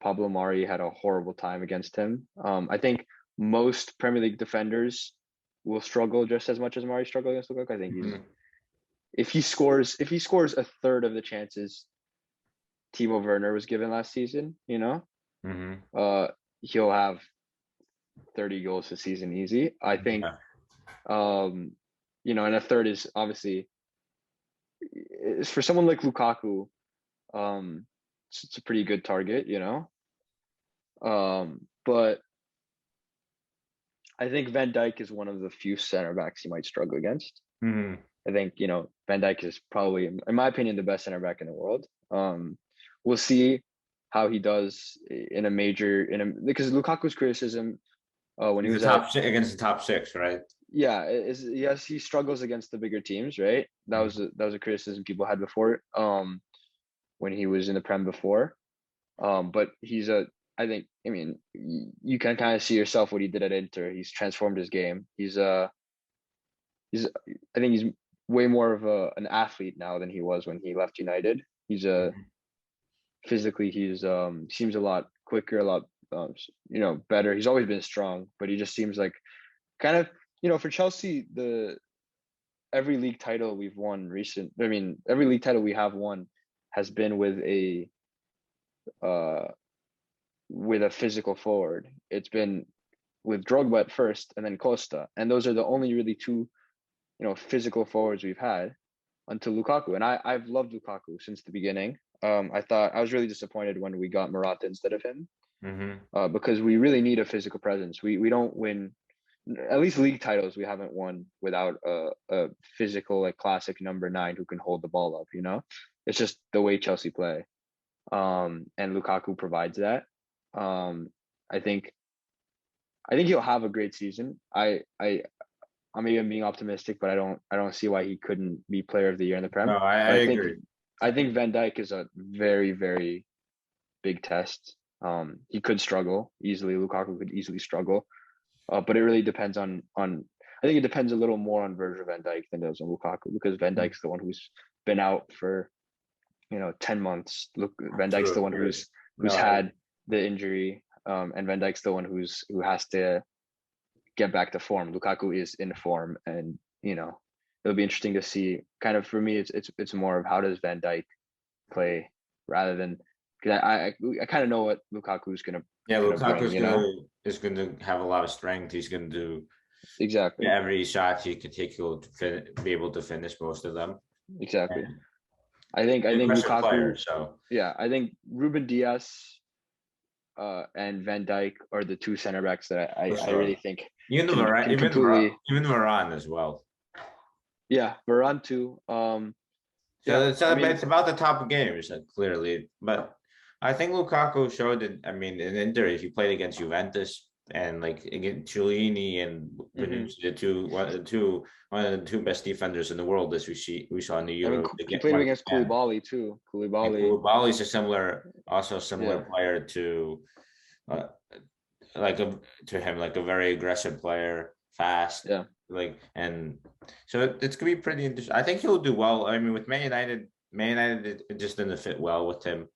Pablo Mari had a horrible time against him. I think most Premier League defenders will struggle just as much as Mari struggled against Lukaku. I think if he scores a third of the chances Timo Werner was given last season, he'll have 30 goals this season easy. I think, and a third is obviously for someone like Lukaku. It's a pretty good target, but I think Van Dijk is one of the few center backs he might struggle against. I think, Van Dijk is probably, in my opinion, the best center back in the world. We'll see how he does because Lukaku's criticism when he was against the top six, right? Yeah, yes, he struggles against the bigger teams, right? That was a criticism people had before, when he was in the Prem before. But I mean, you can kind of see yourself what he did at Inter. He's transformed his game. I think he's way more of an athlete now than he was when he left United. He's physically seems a lot quicker, a lot better. He's always been strong, but he just seems like kind of for Chelsea, every league title we've won every league title we have won has been with a physical forward. It's been with Drogba at first and then Costa, and those are the only really two physical forwards we've had until Lukaku. And I've loved Lukaku since the beginning. I was really disappointed when we got Morata instead of him. because we really need a physical presence. We don't win, at least league titles, we haven't won without a physical, like, classic number 9 who can hold the ball up, It's just the way Chelsea play. And Lukaku provides that. I think he'll have a great season. I'm even being optimistic, but I don't see why he couldn't be player of the year in the Prem. No, I agree. I think Van Dijk is a very, very big test. He could struggle easily. Lukaku could easily struggle. But it really depends on I think it depends a little more on Virgil van Dijk than it does on Lukaku, because Van Dijk's the one who's been out for 10 months. Look, Van Dijk's the one who's had the injury, and Van Dijk's the one who has to get back to form. Lukaku is in form, and it'll be interesting to see. Kind of for me, it's more of how does Van Dijk play rather than, because I kind of know what Lukaku's gonna. Yeah, Lukaku's is gonna have a lot of strength. He's gonna do exactly every shot he could take. He'll be able to finish most of them. Exactly. And I think Lukaku. Player, so yeah, I think Ruben Diaz and Van Dijk are the two center backs that I really think. Even Varane as well. Yeah, Varane too. It's about the top games, clearly, but I think Lukaku showed that. I mean, in Inter, he played against Juventus and against Chiellini and one of the two best defenders in the world, as we saw in the Euro. He played against Koulibaly too. Koulibaly is a similar player to him, like a very aggressive player, fast. Yeah. And so it's gonna be pretty interesting. I think he'll do well. I mean, with Man United, it just didn't fit well with him.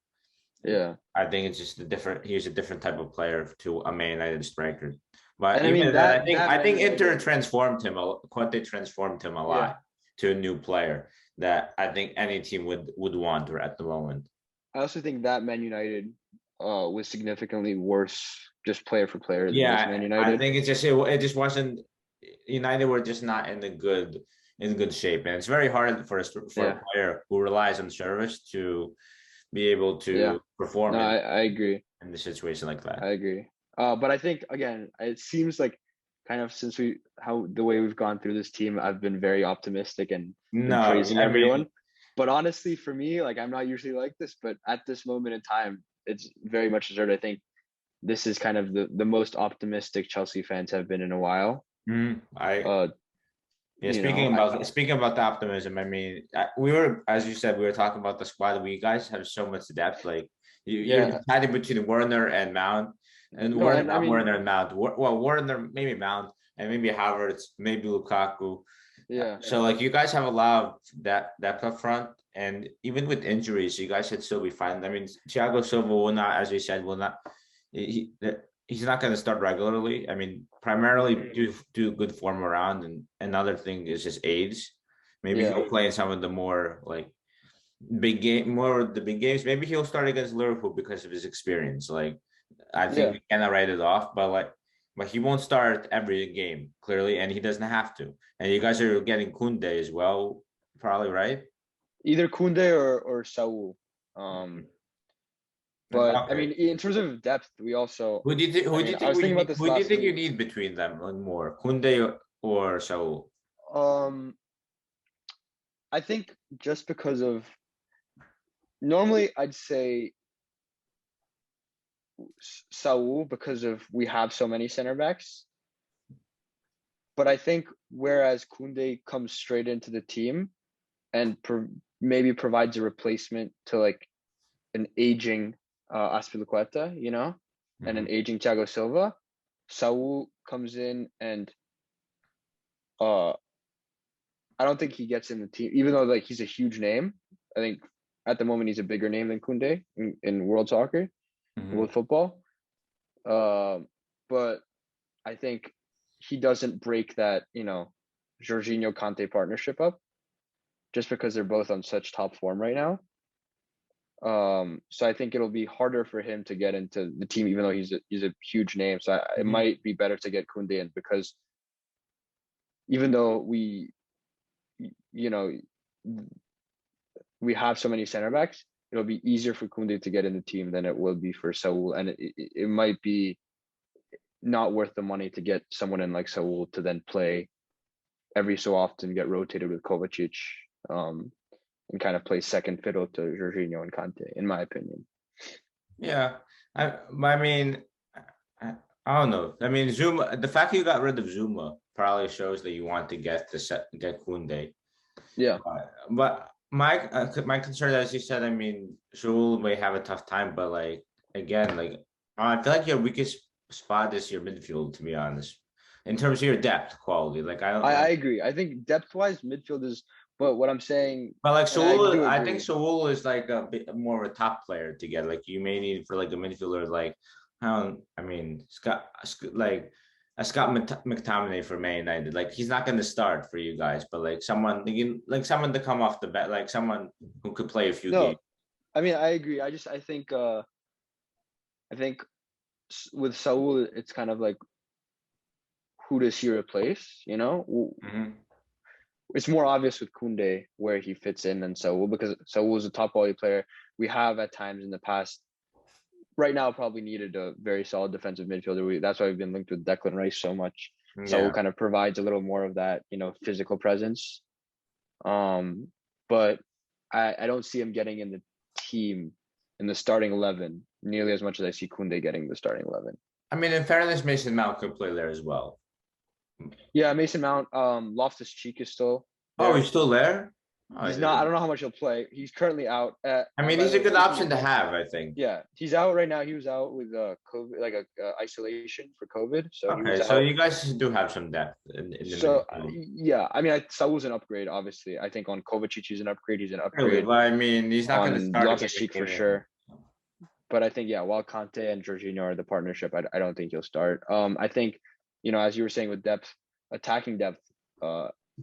Yeah, I think it's just he's a different type of player to a Man United striker. But I think Inter transformed him. Conte transformed him a lot to a new player that I think any team would want at the moment. I also think that Man United was significantly worse, just player for player. Than Man United. I think it just wasn't. United were just not in good shape, and it's very hard for a player who relies on service to be able to perform. No, I agree. In the situation like that, I agree. But I think, again, it seems like kind of since the way we've gone through this team, I've been very optimistic and praising everyone. But honestly, for me, I'm not usually like this, but at this moment in time, it's very much deserved. I think this is kind of the most optimistic Chelsea fans have been in a while. Speaking about the optimism, I mean, we were, as you said, we were talking about the squad. We guys have so much depth. You're deciding between Werner and Mount, and Werner and Mount. Well, Werner, maybe Mount, and maybe Havertz, maybe Lukaku. Yeah. So you guys have a lot of depth up front, and even with injuries, you guys should still be fine. I mean, Thiago Silva will not, as we said, he's not going to start regularly. I mean, primarily do good form around, and another thing is his age. Maybe he'll play in some of the more big games. Maybe he'll start against Liverpool because of his experience. I think we cannot write it off, but he won't start every game, clearly, and he doesn't have to. And you guys are getting Koundé as well, probably, right? Either Koundé or Saul. But I mean, in terms of depth, we also. Who do you think you need between them more, Koundé or Saul? I think just because of. Normally, I'd say Saul, because of we have so many center backs. But I think whereas Koundé comes straight into the team and maybe provides a replacement to an aging Aspilicueta, and an aging Thiago Silva, Saul comes in and I don't think he gets in the team, even though he's a huge name. I think at the moment he's a bigger name than Koundé in world soccer, world football. But I think he doesn't break that, Jorginho Conte partnership up, just because they're both on such top form right now. So I think it'll be harder for him to get into the team, even though he's a huge name. So it might be better to get Koundé in, because even though we have so many center backs, it'll be easier for Koundé to get in the team than it will be for Saul, and it might be not worth the money to get someone in like Saul to then play every so often, get rotated with Kovacic, and kind of play second fiddle to Jorginho and Kante, in my opinion. Yeah, I mean, I don't know. I mean, Zuma. The fact you got rid of Zuma probably shows that you want to get Koundé. Yeah, But my concern, as you said, I mean, Zul may have a tough time, but like again, like I feel like your weakest spot is your midfield, to be honest, in terms of your depth quality. Like I don't I like. agree. I think depth wise, midfield is. But what I'm saying, But like and I Saul, do I think agree. Saul is like a bit more of a top player to get. Like you may need for like a midfielder, like I mean, Scott McTominay for Man United. Like he's not going to start for you guys, but like someone to come off the bat, like someone who could play a few No, games. I mean I agree. I think with Saul, it's kind of like who does he replace? You know, Mm-hmm. it's more obvious with Koundé where he fits in than Saul, because Saul is a top quality player. We have at times in the past, right now, probably needed a very solid defensive midfielder. That's why we've been linked with Declan Rice so much. Saul Yeah. kind of provides a little more of that, physical presence. But I don't see him getting in the team in the starting 11 nearly as much as I see Koundé getting the starting 11. I mean, in fairness, Mason Mount could play there as well. Yeah, Mason Mount, Loftus-Cheek is still Oh, there. he's still there? Oh, He's not. I don't know how much he'll play. He's currently out. I mean, By he's the a way, good speaking option of, to have, I think. yeah, he's out right now. He was out with COVID, like a isolation for COVID, so he was Okay, so out. you guys do have some depth in the So midfield. yeah, I mean, Saul's an upgrade. Obviously, I think on Kovacic he's an upgrade. He's an Really, upgrade but I mean, he's not going to on start if he Loftus-Cheek for came in. sure. But I think, yeah, while Kante and Jorginho are the partnership, I don't think he'll start. I think, as you were saying with depth, attacking depth,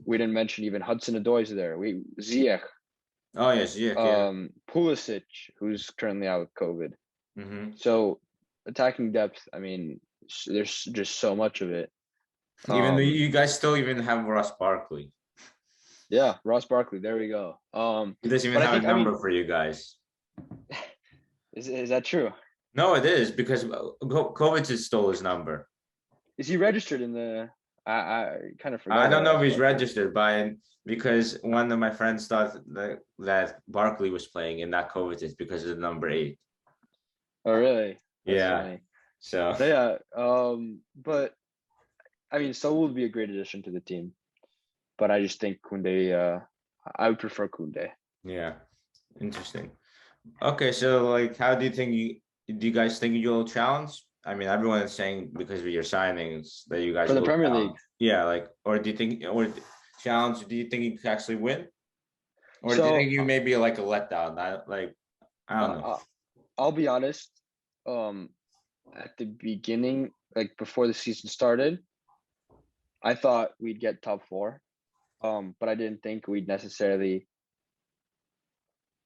we didn't mention even Hudson-Odoi's there. Ziyech, Oh yes, yeah. Pulisic, who's currently out with COVID. Mm-hmm. So attacking depth, I mean, there's just so much of it. Even though you guys still even have Ross Barkley. Yeah, Ross Barkley. There we go. He doesn't even But I have think, a number for you guys. is that true? No, it is because Kovacic stole his number. Is he registered in the? I kind of forgot I don't about know if Ross he's Barkley. registered by because one of my friends thought that Barkley was playing and not Kovacic because of the number 8. Oh, really? That's Yeah. funny. So Yeah. But I mean, Saul would be a great addition to the team, but I just think Koundé. I would prefer Koundé. yeah, interesting. Okay, so like, how do you guys think you'll challenge? I mean, everyone is saying because of your signings that you guys For the will Premier challenge. League. Yeah, like, or do you think, or challenge? Do you think you can actually win, or do you So think you may be like a letdown? I don't know. I'll be honest. At the beginning, like before the season started, I thought we'd get top 4. But I didn't think we'd necessarily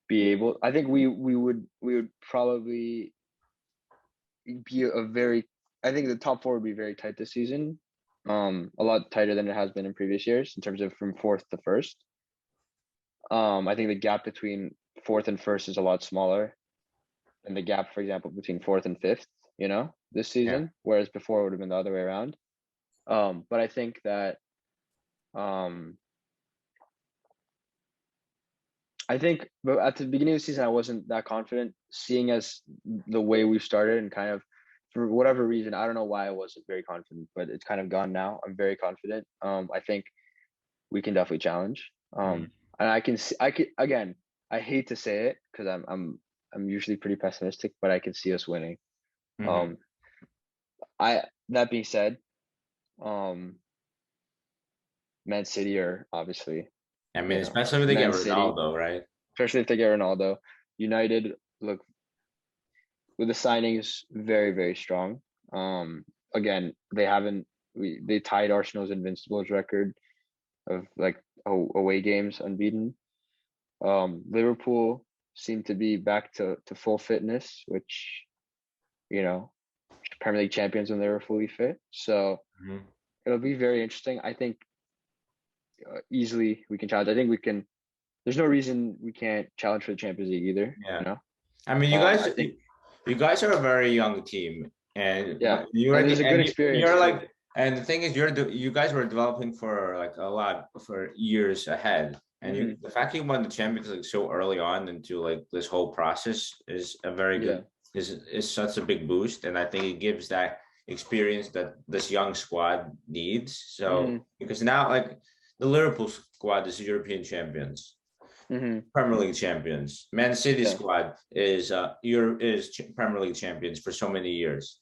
be able. I think we would probably be a very. I think the top 4 would be very tight this season. A lot tighter than it has been in previous years in terms of from 4th to 1st. I think the gap between 4th and 1st is a lot smaller than the gap, for example, between 4th and 5th. This season, Yeah. whereas before it would have been the other way around. But I think that but at the beginning of the season, I wasn't that confident, seeing as the way we started and kind of, for whatever reason, I don't know why I wasn't very confident, but it's kind of gone now. I'm very confident. I think we can definitely challenge. And I can again, I hate to say it because I'm usually pretty pessimistic, but I can see us winning. Mhm. That being said, Man City are obviously, I mean, especially when they get Man City, Ronaldo, right? especially if they get Ronaldo. United look with the signings very, very strong. Again, they tied Arsenal's Invincibles record of like away games unbeaten. Liverpool seem to be back to full fitness, which Premier League champions when they were fully fit. So Mhm. it'll be very interesting. I think easily we can challenge. I think we can there's no reason we can't challenge for the Champions League either. Yeah. You know, I mean, I think you guys are a very young team, and yeah, you're and there's a good experience. you're like, and the thing is, you guys were developing for like a lot for years ahead, and the fact you won the Champions League so early on into like this whole process is a very good is such a big boost, and I think it gives that experience that this young squad needs. So because now like the Liverpool squad is European champions. Premier League champions. Man City squad is Premier League champions for so many years,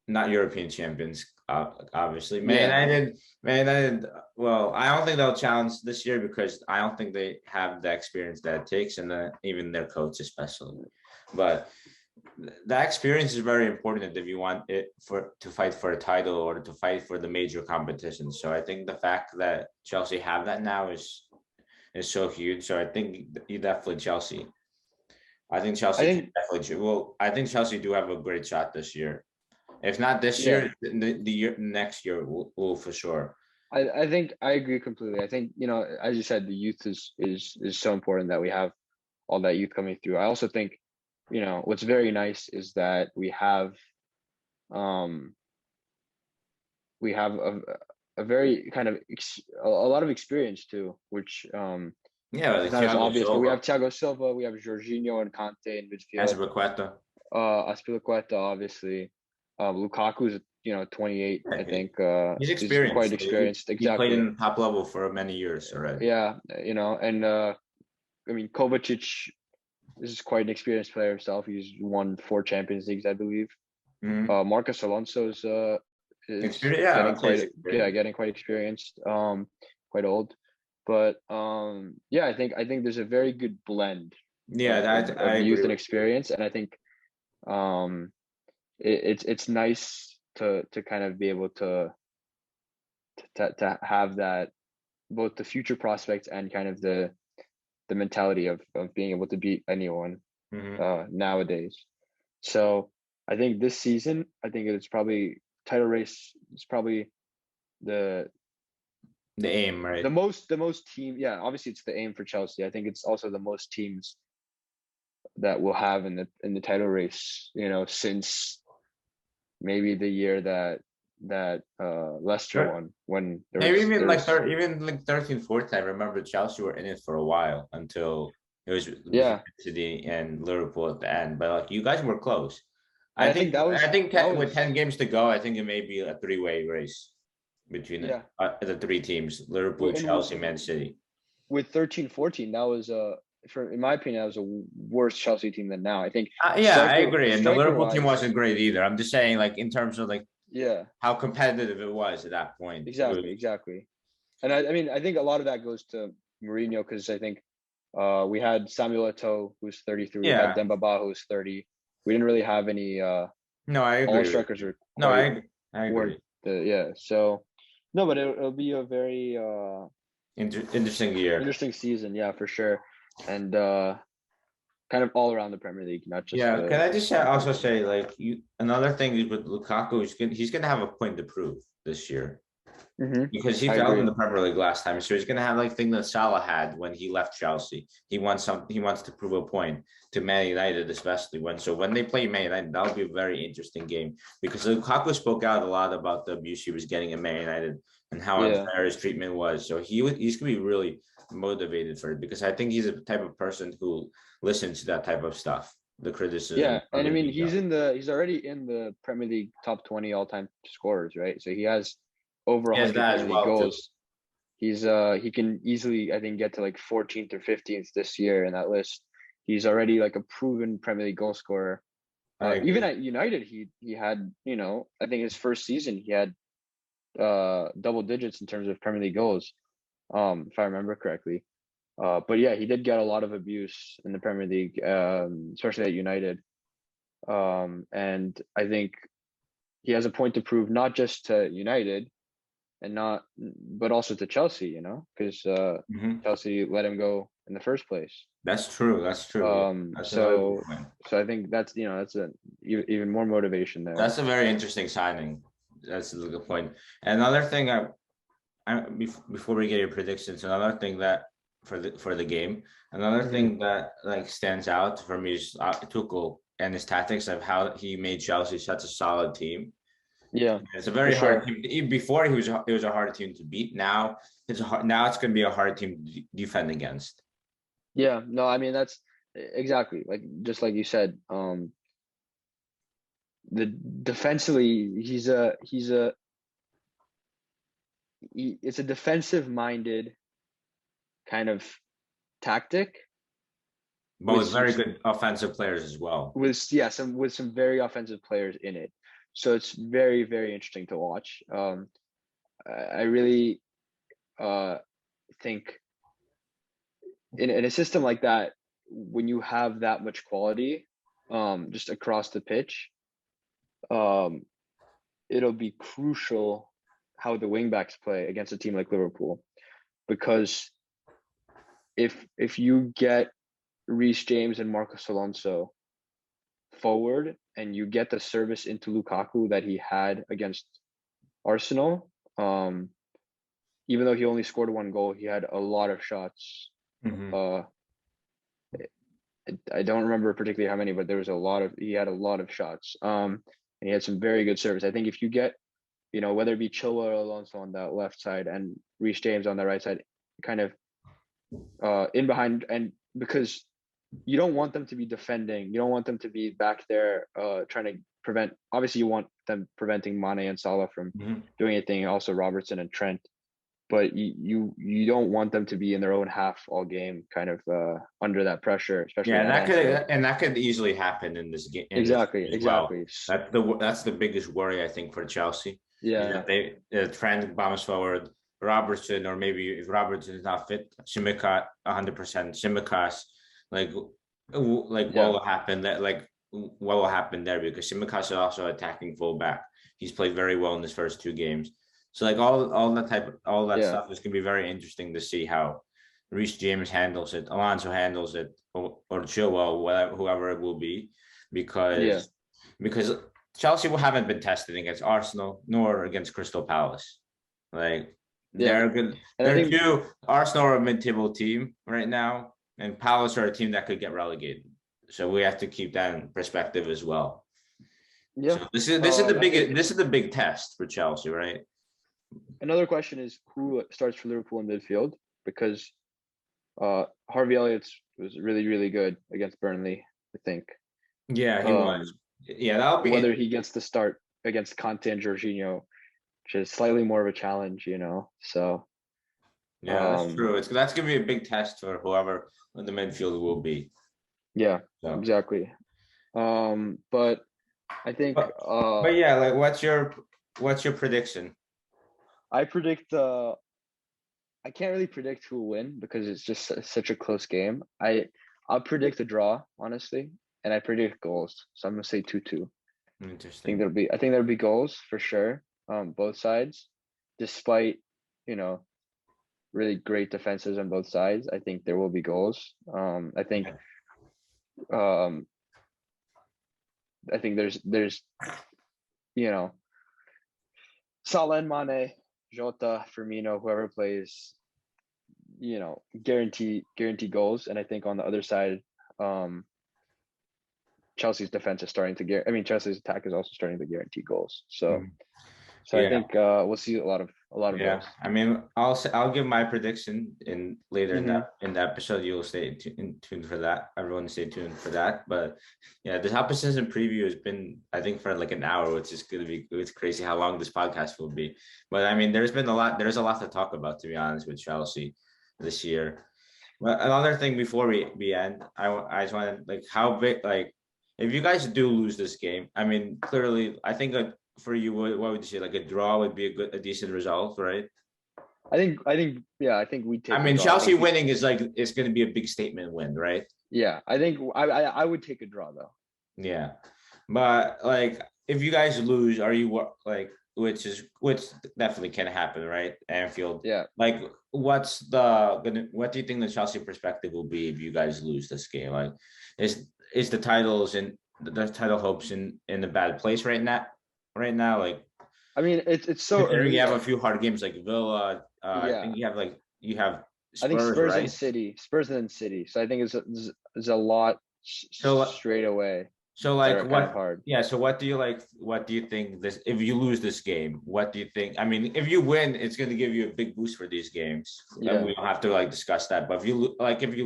not European champions. Obviously, Man United. Well, I don't think they'll challenge this year because I don't think they have the experience that it takes, and even their coach especially. But that experience is very important if you want it to fight for a title or to fight for the major competitions. So I think the fact that Chelsea have that now is so huge. So I think you definitely Chelsea. I think Chelsea definitely. Well, I think Chelsea do have a great shot this year. If not this year, the year next year will for sure. I think I agree completely. I think, you know, as you said, the youth is so important that we have all that youth coming through. I also think, you know, what's very nice is that we have a very kind of a lot of experience too, which it's not as obvious, but we have Thiago Silva, we have Jorginho and Kante in midfield. Azpilicueta, obviously. Lukaku's, you know, 28, I think. He's experienced. Quite experienced. Exactly. He played in top level for many years already. Yeah, you know, and I mean, Kovacic is quite an experienced player himself. He's won 4 Champions Leagues, I believe. Marcos Alonso is getting quite experienced, quite old. But I think there's a very good blend of youth and experience, and I think it's nice to kind of be able to have that, both the future prospects and kind of the mentality of being able to beat anyone nowadays. So I think this season, I think it's probably title race is probably the aim, right? The most team. Yeah, obviously it's the aim for Chelsea. I think it's also the most teams that we'll have in the title race, you know, since maybe the year that Leicester won, when there was, even 13, 14. I remember Chelsea were in it for a while until it was City and Liverpool at the end. But like you guys were close. I think with 10 games to go, I think it may be a 3-way race between the 3 teams: Liverpool, Chelsea, Man City. With 13-14, that was in my opinion, that was a worse Chelsea team than now. I think. I agree, and the Liverpool team wasn't great either. I'm just saying, like in terms of like how competitive it was at that point. Exactly. And I mean, I think a lot of that goes to Mourinho, because I think we had Samuel Eto'o, who's 33. We had Demba Ba, who's 30. We didn't really have any. No, I agree. All strikers are. I agree. So no, but it'll be a very interesting year. Interesting season, yeah, for sure, and kind of all around the Premier League, not just. Yeah, can I just also say, like, another thing is with Lukaku, he's going to have a point to prove this year. Because he fell in the Premier League last time, so he's gonna have like thing that Salah had when he left Chelsea. He wants to prove a point to Man United, especially when they play Man United. That'll be a very interesting game, because Lukaku spoke out a lot about the abuse he was getting in Man United and how unfair his treatment was. So he's gonna be really motivated for it, because I think he's a type of person who listens to that type of stuff, the criticism. Yeah, and I mean he's already in the Premier League top 20 all-time scorers, right? So he has over 100 goals. He's he can easily, I think, get to like 14th or 15th this year in that list. He's already like a proven Premier League goal scorer. Even at United, he had, you know, I think his first season he had double digits in terms of Premier League goals, if I remember correctly. But yeah, he did get a lot of abuse in the Premier League, especially at United. And I think he has a point to prove, not just to United, but also to Chelsea, you know, because Chelsea let him go in the first place. That's true. So I think that's a even more motivation there. That's a very interesting signing. That's a good point. Another thing, before we get your predictions, another thing that for the game. Another thing that like stands out for me is Tuchel and his tactics of how he made Chelsea such a solid team. Yeah, It's a very for hard sure. team. Even before it was a hard team to beat. Now now it's going to be a hard team to defend against. Yeah, no, I mean that's exactly like just like you said. The defensively, it's a defensive minded kind of tactic But with with very good offensive players as well. with some very offensive players in it. So it's very, very interesting to watch. I really think in a system like that, when you have that much quality, just across the pitch, it'll be crucial how the wingbacks play against a team like Liverpool, because if you get Reece James and Marcos Alonso forward and you get the service into Lukaku that he had against Arsenal, even though he only scored one goal, he had a lot of shots. I don't remember particularly how many, but there was he had a lot of shots. And he had some very good service. I think if you get, whether it be Chilwell or Alonso on that left side and Reece James on the right side, kind of in behind, and because you don't want them to be defending, you don't want them to be back there trying to prevent. Obviously, you want them preventing Mane and Salah from doing anything. Also, Robertson and Trent, but you don't want them to be in their own half all game, kind of under that pressure, especially. Yeah, that could easily happen in this game. Exactly. That's the biggest worry I think for Chelsea. Yeah, Trent bombs forward, Robertson, or maybe if Robertson is not fit, Tsimikas 100%. Tsimikas, what will happen what will happen there, because Tsimikas is also attacking fullback. He's played very well in his first two games. So all that stuff is gonna be very interesting to see how Reece James handles it, Alonso handles it, or Chilwell, whoever it will be, because Chelsea haven't been tested against Arsenal nor against Crystal Palace. They're good. Arsenal are a mid-table team right now, and Palace are a team that could get relegated. So we have to keep that in perspective as well. Yeah. So this is the big test for Chelsea, right? Another question is who starts for Liverpool in midfield, because Harvey Elliott was really, really good against Burnley, I think. Yeah, he was. Yeah, that'll be whether he gets to start against Conte and Jorginho, which is slightly more of a challenge, So yeah, that's true. That's gonna be a big test for whoever the midfield will be. Yeah, exactly. But I think. But yeah, what's your prediction? I predict. I can't really predict who will win because it's just such a close game. I'll predict a draw, honestly, and I predict goals. So I'm gonna say 2-2. Interesting. I think there'll be goals for sure, both sides, despite really great defenses on both sides. I think there will be goals. I think there's Salah and Mane, Jota, Firmino, whoever plays, guarantee goals. And I think on the other side, Chelsea's defense is starting to Chelsea's attack is also starting to guarantee goals. So I think we'll see a lot of goals. I mean, I'll give my prediction later in the episode. You'll stay tuned for that. Everyone stay tuned for that. But yeah, this opposition preview has been, I think, for like an hour, which is it's crazy how long this podcast will be. But I mean, there's a lot to talk about, to be honest, with Chelsea this year. But another thing before we end, I just want to how big, if you guys do lose this game, I mean, clearly, I think for you, what would you say? A draw would be a decent result, right? I think we take. I mean, Chelsea winning is going to be a big statement win, right? Yeah, I think I would take a draw though. Yeah, but if you guys lose, are you which definitely can happen, right? Anfield. Yeah. What do you think the Chelsea perspective will be if you guys lose this game? Is the titles and the title hopes in a bad place right now? I mean, it's so early. You have a few hard games like Villa. I think you have I think Spurs right? and City. Spurs and then City. So I think it's a lot straight away. So that like are kind of what? hard. Yeah. So what do you like? What do you think this? If you lose this game, what do you think? I mean, if you win, it's going to give you a big boost for these games. Yeah. And we don't have to like discuss that. But if you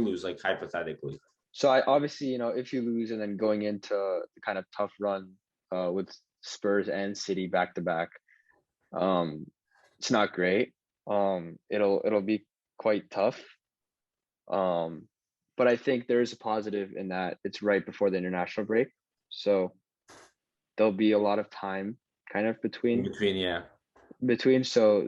lose, like hypothetically. So I obviously, if you lose and then going into the kind of tough run with Spurs and City back to back, it's not great. It'll be quite tough. But I think there is a positive in that it's right before the international break, so there'll be a lot of time kind of between. So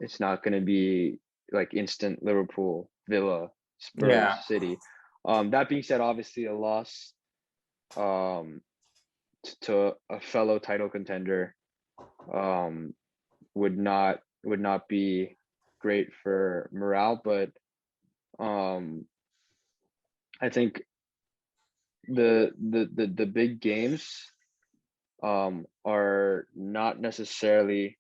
it's not going to be like instant Liverpool, Villa, Spurs, City. That being said, obviously a loss to a fellow title contender would not be great for morale, but I think the big games are not necessarily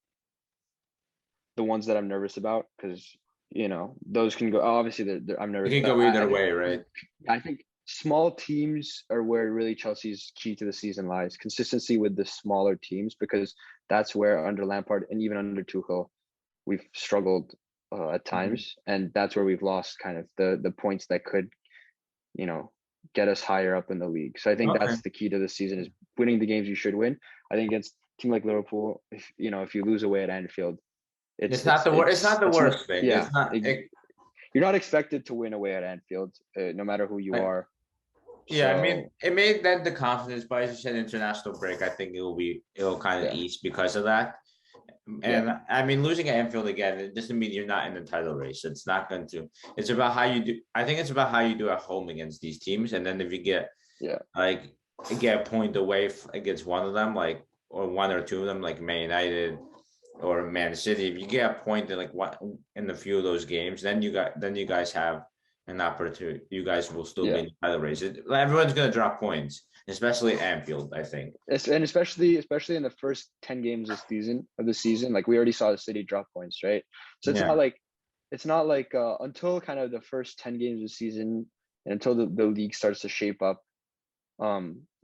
the ones that I'm nervous about, because those can go, obviously I'm nervous. It can go either way, right? I think small teams are where really Chelsea's key to the season lies. Consistency with the smaller teams, because that's where under Lampard and even under Tuchel we've struggled at times, and that's where we've lost kind of the points that could get us higher up in the league. So I think that's the key to the season, is winning the games you should win. I think against a team like Liverpool, if you lose away at Anfield, it's not the worst thing. Yeah, you're not expected to win away at Anfield, no matter who you are. Yeah, so, I mean, it made then the confidence, but as you said, international break, I think it'll kind of ease because of that. And I mean, losing at Anfield again, it doesn't mean you're not in the title race. It's not going to. It's about how you do. I think it's about how you do at home against these teams, and then if you get a point away against one of them, like, or one or two of them, like Man United or Man City, if you get a point in like one in a few of those games, then you guys have an opportunity. You guys will still be in the title race. Everyone's going to drop points, especially Anfield, I think. And especially in the first 10 games of the season, like we already saw the City drop points, right? So it's not like until kind of the first 10 games of the season, and until the league starts to shape up,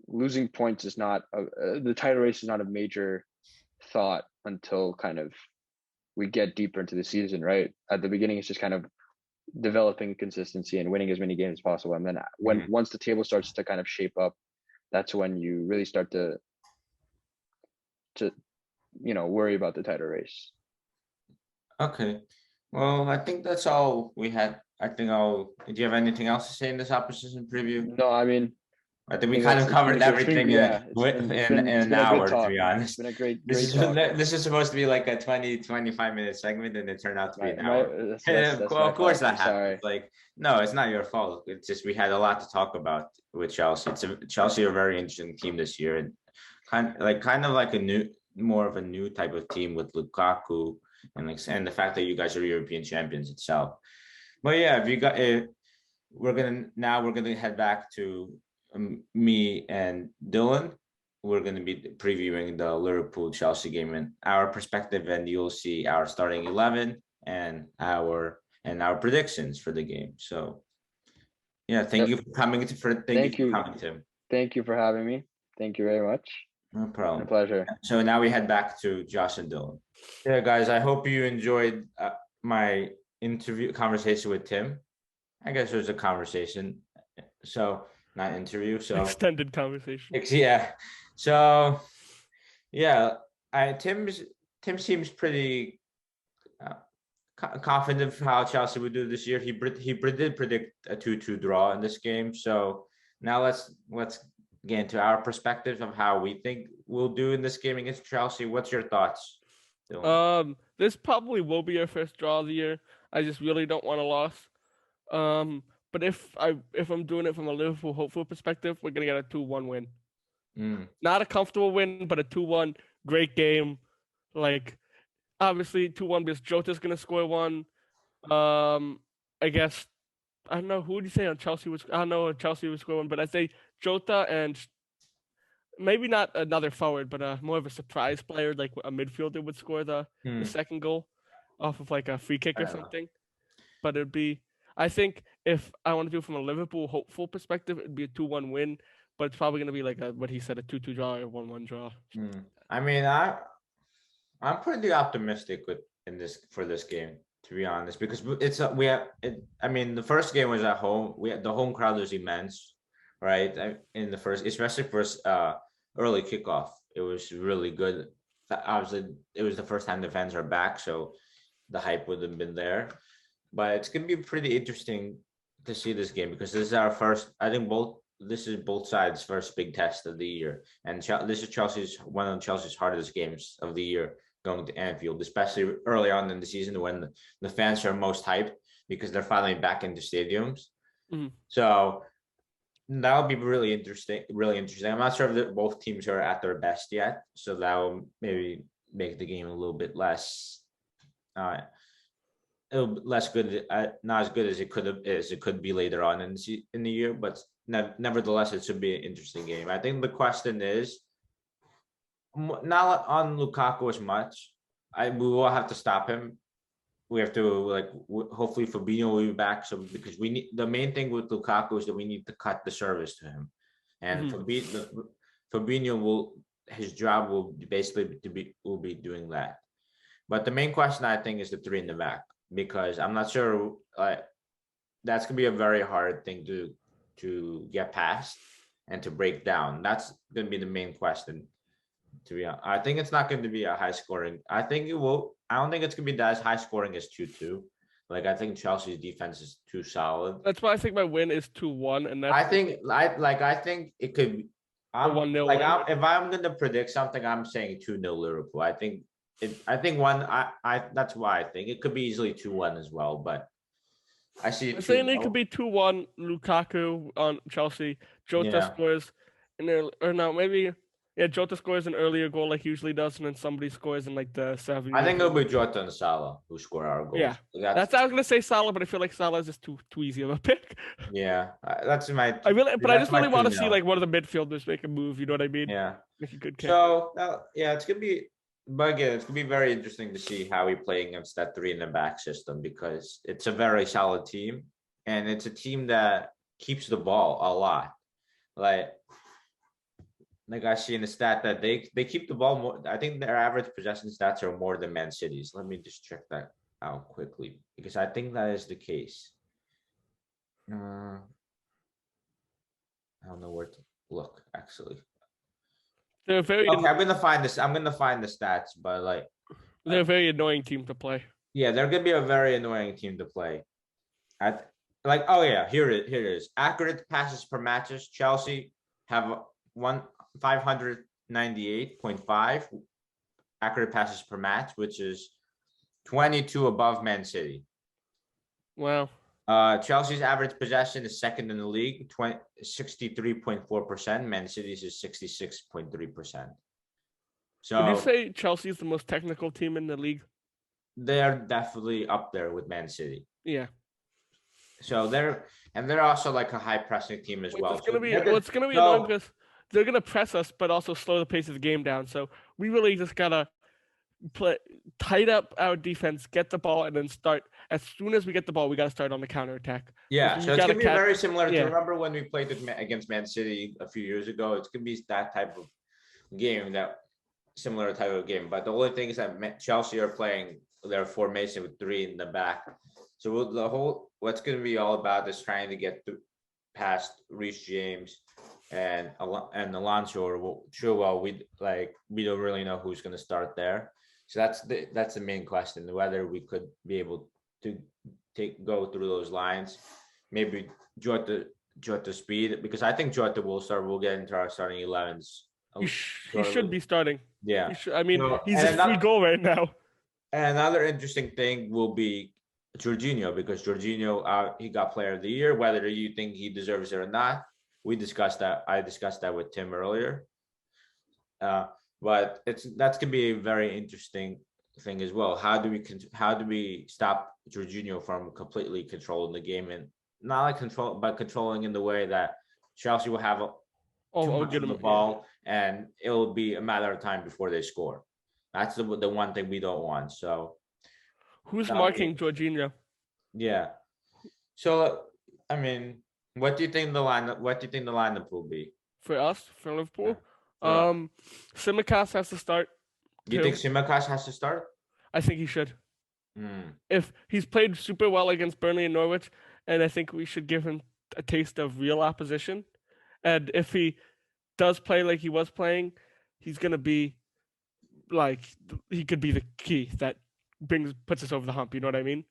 losing points is not the title race is not a major thought until kind of we get deeper into the season, right? At the beginning, it's just kind of developing consistency and winning as many games as possible, and then once the table starts to kind of shape up, that's when you really start to worry about the title race. Okay, well, I think that's all we had. Do you have anything else to say in this opposition preview? No, I mean, I think we kind of covered everything in an hour, to be honest. It's been a great talk. This is supposed to be like a 20-25 minute segment, and it turned out to be an hour. Of course that happens. Like, no, it's not your fault. It's just we had a lot to talk about with Chelsea. Chelsea are a very interesting team this year, and kind of like more of a new type of team with Lukaku and the fact that you guys are European champions itself. But yeah, we're gonna head back to me and Dylan. We're going to be previewing the Liverpool Chelsea game in our perspective, and you'll see our starting 11 and our predictions for the game. So yeah, thank you for coming. Thank you for coming, Tim. Thank you for having me. Thank you very much. No problem. A pleasure. So now we head back to Josh and Dylan. Yeah, guys, I hope you enjoyed my conversation with Tim. I guess it was a conversation. So not interview, so extended conversation. Yeah. So yeah, Tim seems pretty confident of how Chelsea would do this year. He did predict a 2-2 draw in this game. So now let's get into our perspective of how we think we'll do in this game against Chelsea. What's your thoughts, Dylan? This probably will be our first draw of the year. I just really don't want a loss. But if I'm doing it from a Liverpool hopeful perspective, we're gonna get a 2-1 win. Not a comfortable win, but a 2-1 great game. Like, obviously 2-1 because Jota's gonna score one. I guess I don't know, who would you say on Chelsea was. I don't know if Chelsea would score one, but I say Jota and maybe not another forward, but more of a surprise player, like a midfielder would score the second goal off of like a free kick or something. but it'd be. I think if I want to do it from a Liverpool hopeful perspective, it'd be a 2-1 win, but it's probably gonna be like what he said, a 2-2 draw or 1-1 draw. I mean, I'm pretty optimistic for this game, to be honest, because I mean, the first game was at home. The home crowd was immense, right? In the first, especially first early kickoff, it was really good. Obviously, it was the first time the fans are back, so the hype would have been there. But it's gonna be pretty interesting to see this game because this is our first. I think this is both sides' first big test of the year, and this is one of Chelsea's hardest games of the year, going to Anfield, especially early on in the season when the fans are most hyped because they're finally back into stadiums. So that'll be really interesting. Really interesting. I'm not sure if both teams are at their best yet, so that will maybe make the game a little bit less. Less good, not as good as it could be later on in the year, but nevertheless, it should be an interesting game. I think the question is not on Lukaku as much. We will have to stop him. We have to hopefully Fabinho will be back. So because the main thing with Lukaku is that we need to cut the service to him, and Fabinho his job will basically will be doing that. But the main question I think is the three in the back, because I'm not sure that's gonna be a very hard thing to get past and to break down. That's gonna be the main question. To be honest, I think it's not going to be a high scoring. I think it will. I don't think it's going to be as high scoring as 2-2. I think Chelsea's defense is too solid. That's why I think my win is 2-1, and that's. I think it could be. 1-0. If I'm going to predict something, I'm saying 2-0 Liverpool. I think one. That's why I think it could be easily 2-1 as well. But I see. I'm saying it could be 2-1 Lukaku on Chelsea. Jota scores, maybe. Yeah, Jota scores an earlier goal like he usually does, and then somebody scores in the 70th. I think it'll be Jota and Salah who score our goals. Yeah, that's I was gonna say Salah, but I feel like Salah is just too easy of a pick. Yeah, that's my. I just really want to see one of the midfielders make a move. You know what I mean? Yeah, make a good kick. So it's gonna be. But again, it's gonna be very interesting to see how we play against that three in the back system, because it's a very solid team, and it's a team that keeps the ball a lot. Like I see in the stat that they keep the ball more. I think their average possession stats are more than Man City's. Let me just check that out quickly, because I think that is the case. I don't know where to look actually. They're very. Okay, I'm gonna find this. I'm gonna find the stats, but they're a very annoying team to play. Yeah, they're gonna be a very annoying team to play. Oh yeah, here it is. Accurate passes per matches. Chelsea have 598.5 accurate passes per match, which is 22 above Man City. Wow. Chelsea's average possession is second in the league, 63.4%. Man City's is 66.3%. So would you say Chelsea is the most technical team in the league? They're definitely up there with Man City. Yeah. So they're also like a high pressing team as well. It's gonna be annoying because they're gonna press us, but also slow the pace of the game down. So we really just gotta tight up our defense, get the ball, and then start. As soon as we get the ball, we gotta start on the counterattack. Yeah, so it's gonna be very similar to remember when we played against Man City a few years ago. It's gonna be that type of game, similar type of game. But the only thing is that Chelsea are playing their formation with three in the back. So what's gonna be all about is trying to get past Reece James and Alonso or Chilwell. We don't really know who's going to start there. So that's the main question, whether we could be able to go through those lines. Maybe Jota speed, because I think Jota will start. We'll get into our starting 11s. He should be starting. Yeah. He's a free goal right now. And another interesting thing will be Jorginho, because Jorginho, he got Player of the Year. Whether you think he deserves it or not, we discussed that. I discussed that with Tim earlier. But that's gonna be a very interesting thing as well. How do we stop Jorginho from completely controlling the game, and not like controlling in the way that Chelsea will have too much of the ball, and it will be a matter of time before they score. That's the one thing we don't want. So who's marking Jorginho? Yeah. So I mean, what do you think the lineup? What do you think the lineup will be? For us, for Yeah. Liverpool, For Simicast has to start you think too. Simakash has to start? I think he should. Hmm. If he's played super well against Burnley and Norwich, and I think we should give him a taste of real opposition. And if he does play like he was playing, he's gonna be like he could be the key that puts us over the hump. You know what I mean?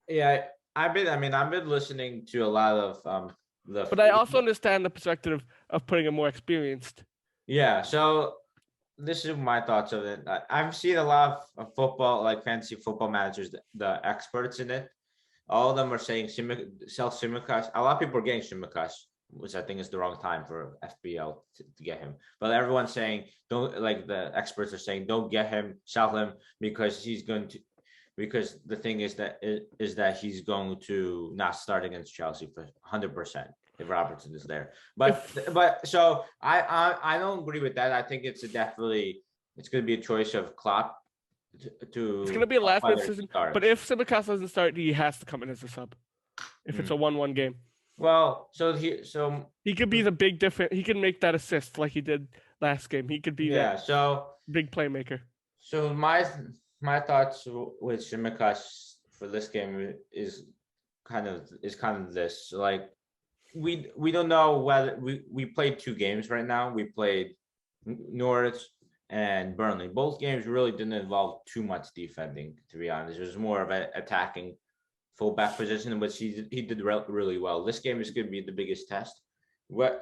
Yeah, I've been listening to a lot of the But I also understand the perspective of putting a more experienced. yeah. So this is my thoughts of it. I've seen a lot of football, like fantasy football managers, the experts in it. All of them are saying sell Simicast. A lot of people are getting Simicast, which I think is the wrong time for FBL to get him. But everyone's saying don't, like the experts are saying don't get him, sell him because he's going to, because the thing is that he's going to not start against Chelsea for 100% if Robertson is there. But so I don't agree with that. I think it's going to be a choice of Klopp to It's gonna be a last minute whether he decision. starts. But if Simicast doesn't start, he has to come in as a sub. If it's a 1-1 game, Well, he could be the big difference. He can make that assist like he did last game. He could be yeah. that So big playmaker. my thoughts with Shimikas for this game is kind of this, like we don't know whether we played 2 games right now. We played Norwich and Burnley. Both games really didn't involve too much defending, to be honest. It was more of an attacking fullback position, which he did really well. This game is going to be the biggest test.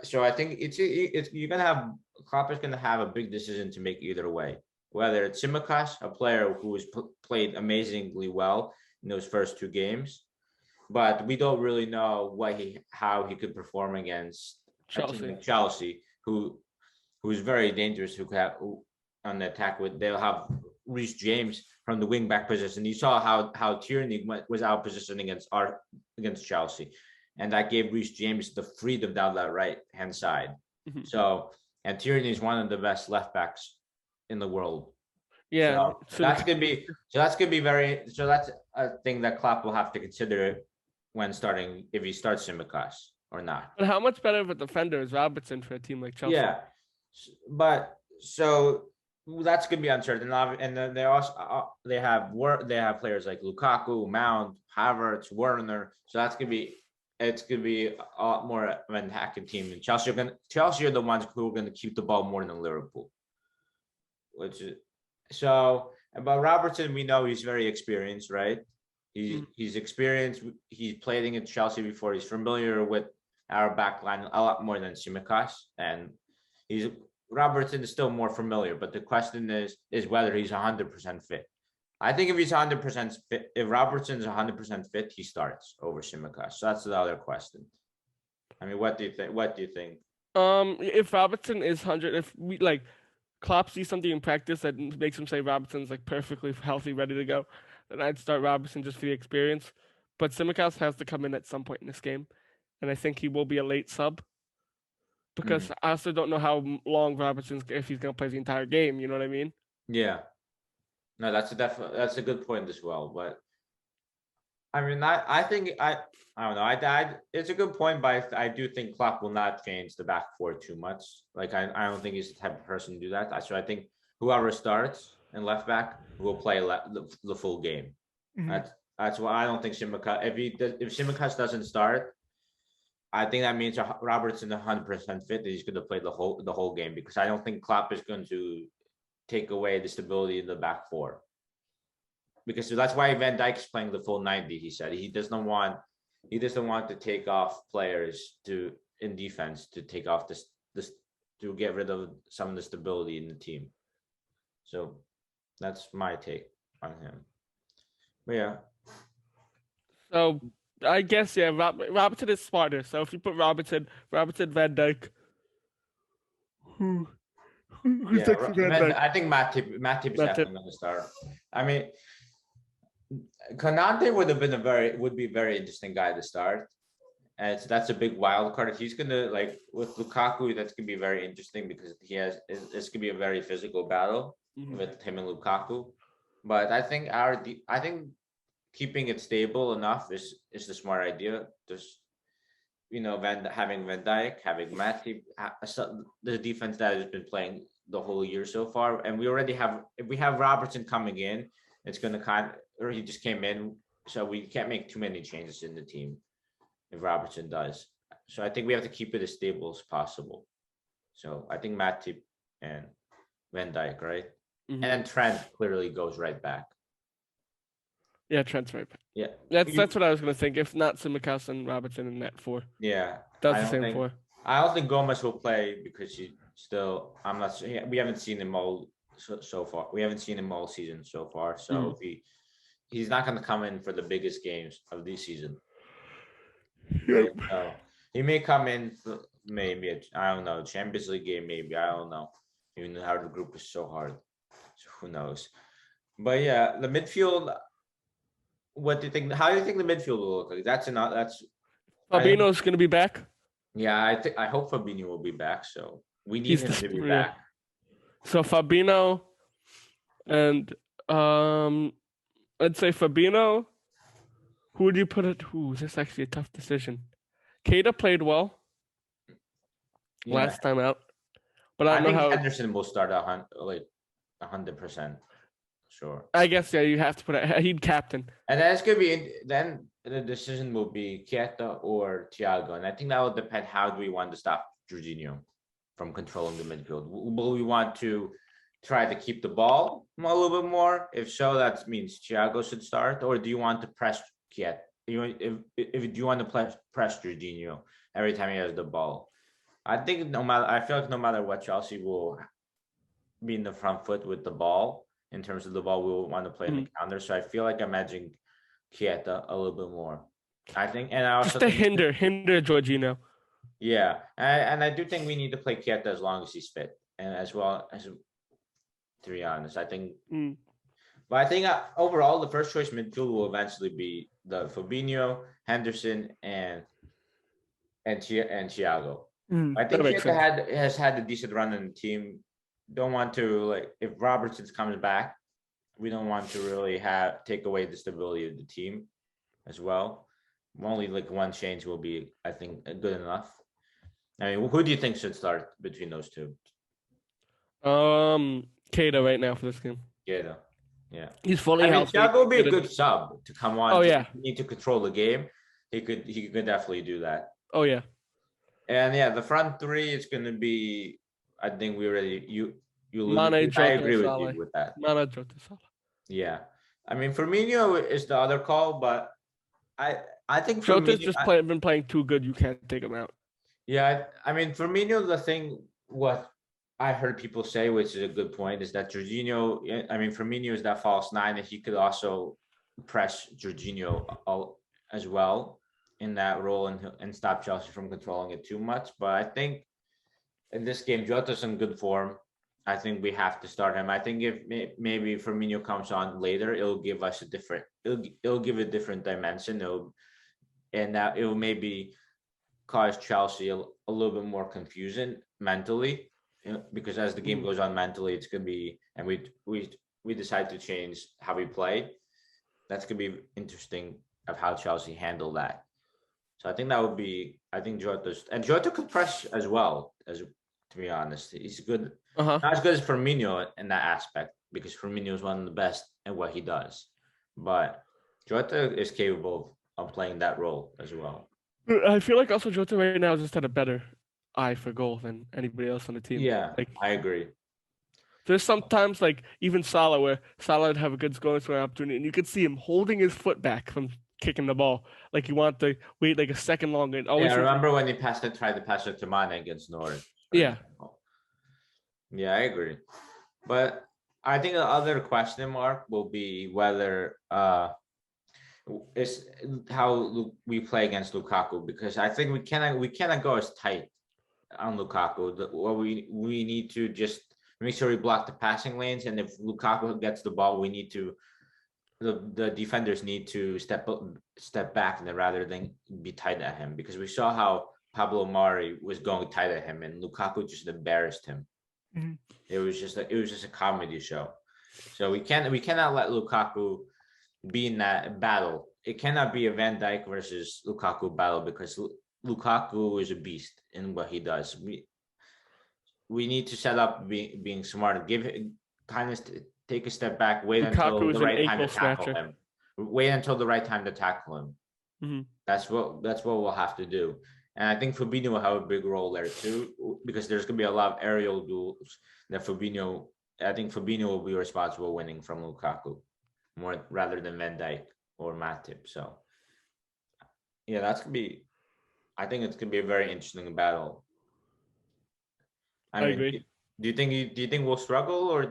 So I think it's you're gonna have Klopp is gonna have a big decision to make either way. Whether it's Simicas, a player who has played amazingly well in those first 2 games, but we don't really know how he could perform against a team like Chelsea, who's very dangerous, who on the attack they'll have Reece James from the wing back position. You saw how Tierney was out position against Chelsea, and that gave Reece James the freedom down that right hand side. Mhm. So, and Tierney is one of the best left backs in the world. Yeah, so that's gonna be very. So that's a thing that Klopp will have to consider when starting, if he starts Simicas or not. But how much better of a defender is Robertson for a team like Chelsea? Yeah, but so that's gonna be uncertain. And then they also they have players like Lukaku, Mount, Havertz, Werner. So it's gonna be a lot more of an attacking team. And Chelsea are the ones who are gonna keep the ball more than Liverpool. Which is so about Robertson, we know he's very experienced, right? He's experienced. He's played against Chelsea before. He's familiar with our back line a lot more than Simicas, and Robertson is still more familiar. But the question is whether he's 100% fit. I think if he's 100% fit, if Robertson's 100% fit, he starts over Simicas. So that's the other question. I mean, what do you think? What do you think? If Robertson is 100, if we like Klopp sees something in practice that makes him say Robertson's like perfectly healthy, ready to go, then I'd start Robertson just for the experience. But Simicas has to come in at some point in this game, and I think he will be a late sub because I also don't know how long Robertson's, if he's going to play the entire game. You know what I mean? Yeah. No, that's a good point as well. But I mean, I think I don't know. It's a good point, but I do think Klopp will not change the back four too much. Like I don't think he's the type of person to do that. So I think whoever starts in left back will play the full game. Mhm. That's why I don't think Simicas. If Simicas doesn't start, I think that means Robertson 100% fit. That he's going to play the whole game, because I don't think Klopp is going to take away the stability in the back four. Because that's why Van Dijk is playing the full 90. He said he doesn't want to take off players in defense to take off this to get rid of some of the stability in the team. So that's my take on him. But yeah. So I guess Robertson is smarter. So if you put Robertson, Van Dijk, who's next to Van Dijk? I think Matip is definitely going to start. I mean, Konate would be a very interesting guy to start. And that's a big wild card. He's gonna, like with Lukaku, that's gonna be very interesting because it's gonna be a very physical battle with him and Lukaku. But I think keeping it stable enough is the smart idea. Just having Van Dijk, having Matip, the defense that has been playing the whole year so far, and we already have. If we have Robertson coming in, it's going to or he just came in, so we can't make too many changes in the team if Robertson does. So I think we have to keep it as stable as possible. So I think Matip and Van Dijk, right? Mhm. And then Trent clearly goes right back. Yeah, Trent's right. Yeah. That's what I was gonna think. If not Simicast and Robertson in that 4. Yeah. That's the same 4. I don't think Gomez will play because I'm not sure. We haven't seen him all so far. We haven't seen him all season so far. So if he's not going to come in for the biggest games of this season. Yep. So he may come in for maybe I don't know, Champions League game, maybe. I don't know. Even how the group is so hard. So who knows? But yeah, the midfield. What do you think? How do you think the midfield will look like? That's Fabinho's gonna be back. Yeah, I hope Fabinho will be back. So we need him to be back. So Fabinho and let's say Fabinho. Who would you put it? This is actually a tough decision. Keita played well last time out, but I don't know how. Henderson will start 100%. Sure. I guess you have to put he'd captain. And then it's gonna be then the decision will be Keita or Thiago, and I think that will depend how do we want to stop Jorginho from controlling the midfield. Will we want to try to keep the ball a little bit more? If so, that means Thiago should start, or do you want to press Keita? If you want to press Jorginho every time he has the ball, I think I feel like no matter what, Chelsea will be in the front foot with the ball. In terms of the ball, we will want to play in the counter. So I feel like I'm edging Keita a little bit more. I think, and I also just to hinder Jorginho. Yeah, and I do think we need to play Keita as long as he's fit, and as well as, to be honest, I think. But I think overall, the first choice midfield will eventually be the Fabinho, Henderson, and Thiago. I think Keita has had a decent run in the team. Don't want to if Robertson comes back, we don't want to really take away the stability of the team as well. Only one change will be, I think, good enough. I mean, who do you think should start between those two? Keita right now for this game. Keita, yeah. He's fully healthy. Thiago will be a good sub to come on. Oh yeah. Need to control the game. He could definitely do that. Oh yeah. And yeah, the front three is going to be. I think we already Mane, I agree with you with that. Mane, Jota, Salah. Yeah, I mean Firmino is the other call, but I think Jota's just been playing too good. You can't take him out. Yeah, I mean Firmino. The thing what I heard people say, which is a good point, is that Jorginho. I mean Firmino is that false nine, and he could also press Jorginho as well in that role and stop Chelsea from controlling it too much. But I think in this game, Jota's in good form. I think we have to start him. I think if maybe Firmino comes on later, it'll give us it'll give a different dimension. It'll maybe cause Chelsea a little bit more confusion mentally, because as the game goes on mentally, it's gonna be, and we decide to change how we play. That's gonna be interesting of how Chelsea handle that. So I think that would be. I think Jota could press as well, to be honest. He's good. Not as good as Firmino in that aspect, because Firmino is one of the best at what he does. But Jota is capable of playing that role as well. I feel like also Jota right now just had a better eye for goal than anybody else on the team. Yeah, I agree. There's sometimes even Salah, where Salah would have a good scoring opportunity, and you could see him holding his foot back from kicking the ball. Like you want to wait a second longer. And always I remember when he tried to pass it to Mane against Norwich. Yeah. Yeah, I agree. But I think the other question mark will be whether is how we play against Lukaku, because I think we cannot go as tight on Lukaku. What we need to just make sure we block the passing lanes, and if Lukaku gets the ball, we need to the defenders need to step back rather than be tight at him, because we saw how Pablo Mari was going tight at him and Lukaku just embarrassed him. Mm-hmm. It was just a comedy show. So we cannot let Lukaku be in that battle. It cannot be a Van Dijk versus Lukaku battle because Lukaku is a beast in what he does. We need to set up being smart. Take a step back. Wait Lukaku until is the an right time to ankle tackle snatcher. him. Wait until the right time to tackle him. Mm-hmm. That's what we'll have to do. And I think Fabinho will have a big role there too, because there's gonna be a lot of aerial duels that I think Fabinho will be responsible winning from Lukaku more rather than Van Dijk or Matip. So yeah, I think it's gonna be a very interesting battle. I agree. Do you think we'll struggle or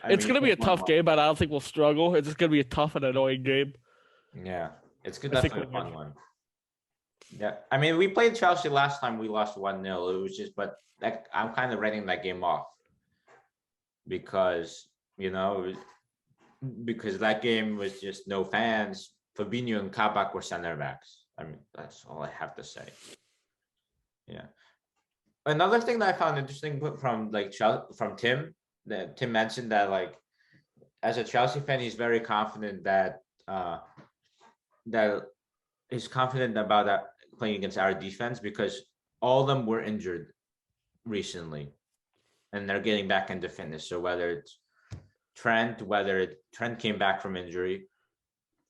it's gonna be a tough game, but I don't think we'll struggle. It's just gonna be a tough and annoying game. Yeah, it's definitely a fun one. Yeah, I mean, we played Chelsea last time. We lost 1-0. It was just, but I'm kind of writing that game off because because that game was just no fans. Fabinho and Kabak were center backs. I mean, that's all I have to say. Yeah. Another thing that I found interesting from Tim, that Tim mentioned that like as a Chelsea fan, he's very confident that he's confident about that playing against our defense because all of them were injured recently and they're getting back into fitness. So whether it's Trent came back from injury,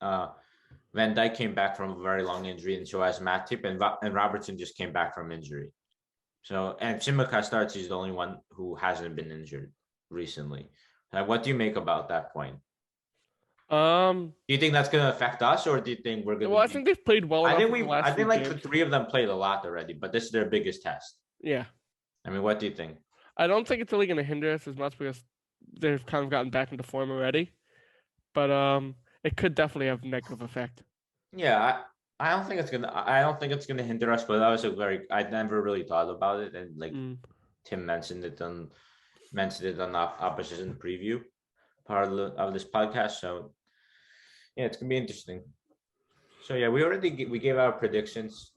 Van Dijk came back from a very long injury, and so has Matip, and Robertson just came back from injury. So, and Tsimikas starts, he's the only one who hasn't been injured recently. What do you make about that point? Do you think that's going to affect us, or do you think we're going to? Well, I think they've played well. I think like the three of them played a lot already, but this is their biggest test. Yeah. I mean, what do you think? I don't think it's really going to hinder us as much because they've kind of gotten back into form already, but it could definitely have a negative effect. Yeah, I don't think it's gonna hinder us, but that was I never really thought about it, and like Tim mentioned it on the opposition preview part of this podcast. So yeah, it's gonna be interesting. So yeah, we gave our predictions.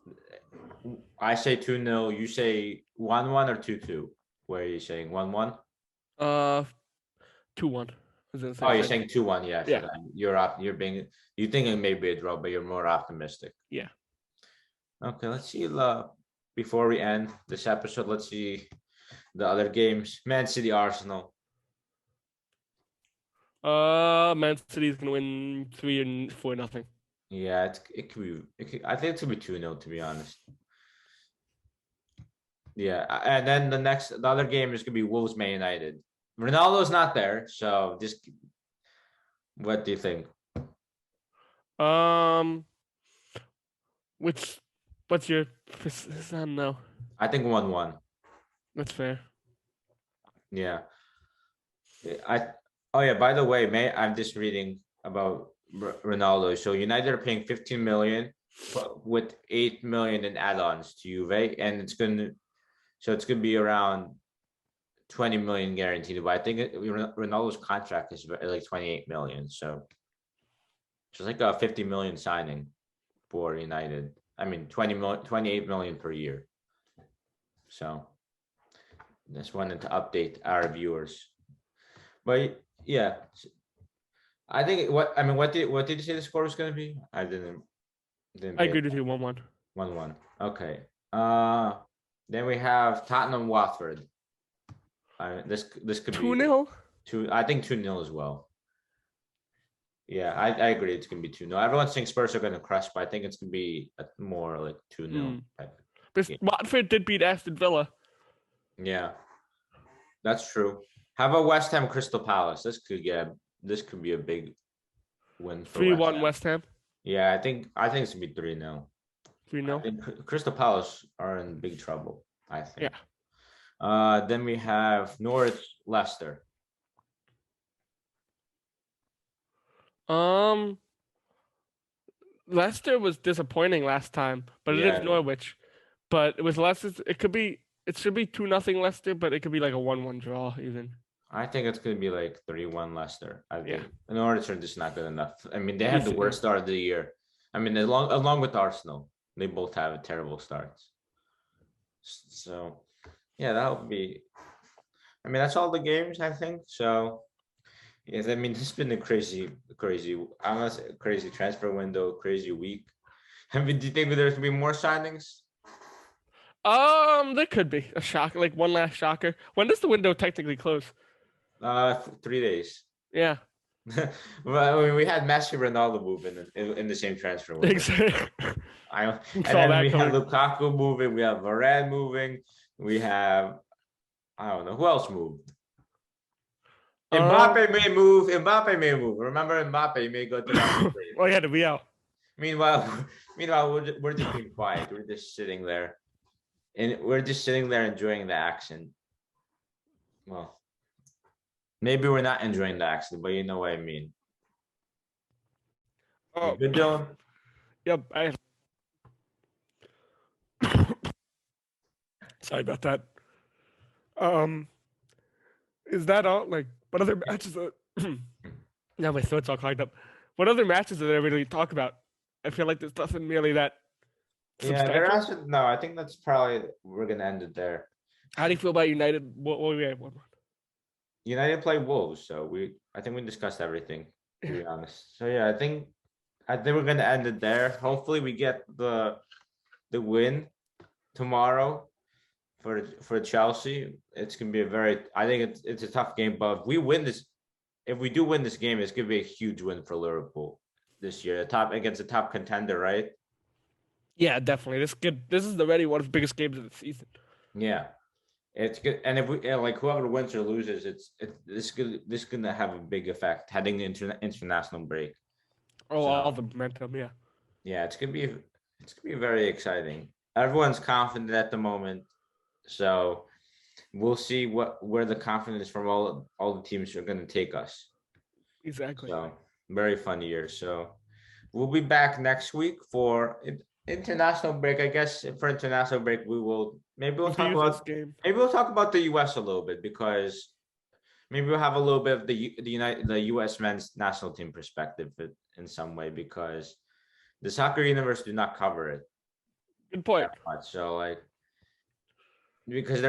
I say 2-0. You say 1-1 or 2-2. Where are you saying 1-1? 2-1. Oh, you're saying 2-1. Yeah. Yeah. You think it may be a draw, but you're more optimistic. Yeah. Okay, let's see. Before we end this episode, let's see the other games. Man City, Arsenal. Man City is gonna win 3-4-0. Yeah, it could be. I think it's gonna be 2-0, to be honest. Yeah, and then the other game is gonna be Wolves Man United. Ronaldo's not there, so just what do you think? What's your? I don't know. I think 1-1. That's fair. Yeah. Oh yeah. By the way, I'm just reading about Ronaldo. So United are paying 15 million, with 8 million in add-ons to Juve, and it's gonna be around 20 million guaranteed. But I think Ronaldo's contract is like 28 million. So it's like a 50 million signing for United. I mean, 28 million per year. So just wanted to update our viewers. But yeah, I think what did you say the score was going to be? I didn't. I agree with you. 1-1. 1-1. Okay. Then we have Tottenham Watford. This could be 2-0. I think 2-0 as well. Yeah, I agree. It's gonna be 2-0. Everyone's saying Spurs are gonna crush, but I think it's gonna be more like 2-0. But Watford did beat Aston Villa. Yeah, that's true. How about West Ham Crystal Palace? This could be a big win for 3-1 West Ham. Yeah, I think it's gonna be 3-0. 3-0. Crystal Palace are in big trouble, I think. Yeah. Then we have Norwich Leicester. Leicester was disappointing last time, but it is Norwich. But it was Leicester. It should be 2-0 Leicester, but it could be like a 1-1 draw even. I think it's going to be like 3-1 Leicester. Yeah. Norwich are just not good enough. I mean, they had the worst start of the year. I mean, along with Arsenal, they both have terrible starts. So, yeah, that'll be. I mean, that's all the games, I think. So, Yes, I mean it's been a crazy, honestly, crazy transfer window, crazy week. I mean, do you think there's gonna be more signings? There could be a shocker, like one last shocker. When does the window technically close? 3 days. Yeah, Well, I mean, we had Messi, Ronaldo move in the same transfer window. exactly. And Saw then that we have coming. Lukaku moving. We have Varane moving. We have, I don't know who else moved. Mbappe may move. Mbappe may move. Remember, Mbappe may go to Real Madrid. Oh yeah, to be out. Meanwhile, we're just being quiet. We're just sitting there, and we're just sitting there enjoying the action. Well, maybe we're not enjoying the action, but you know what I mean. You Oh, good, Dylan? yep. Sorry about that. Is that all? Like, what other matches? Now my throat's all clogged up. What other matches are there really talk about? I feel like there's nothing really that Yeah, substantial. they're asking. No, I think that's probably we're gonna end it there. How do you feel about United? What we have? United play Wolves, so I think we discussed everything, to be honest. So yeah, I think we're gonna end it there. Hopefully we get the win tomorrow for Chelsea. It's gonna be I think it's a tough game, but if we do win this game, it's gonna be a huge win for Liverpool this year. Against a top contender, right? Yeah, definitely. This is already one of the biggest games of the season. Yeah. It's good, and if we like whoever wins or loses, this gonna have a big effect heading into international break. Oh, all the momentum, yeah. Yeah, it's gonna be very exciting. Everyone's confident at the moment, so we'll see where the confidence from all the teams are gonna take us. Exactly. So very fun year. So we'll be back next week for international break. I guess for international break maybe we'll talk about game. maybe we'll talk about the US a little bit, because maybe we'll have a little bit of the US men's national team perspective in some way, because the soccer universe do not cover it Good point. that much. So like because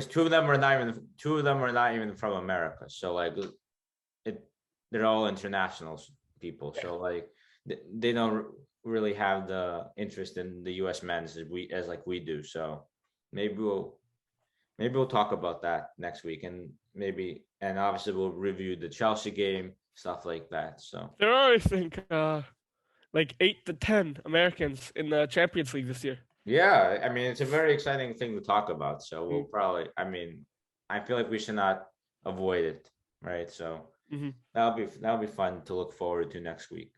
two of them are not even from America. So like they're all international people. Yeah. So like they don't really have the interest in the US men's as like we do. So maybe we'll talk about that next week, and obviously we'll review the Chelsea game, stuff like that. So there are, I think, like 8 to 10 Americans in the Champions League this year. yeah, I mean it's a very exciting thing to talk about. So we'll probably, I feel like we should not avoid it, right? So that'll be fun to look forward to next week.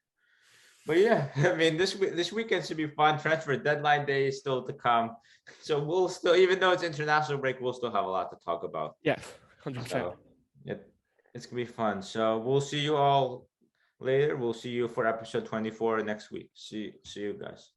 But yeah, I mean this weekend should be fun. Transfer deadline day is still to come, so we'll still, even though it's international break, we'll still have a lot to talk about. Yes, 100%. So it's gonna be fun. So we'll see you all later. We'll see you for episode 24 next week. See you guys.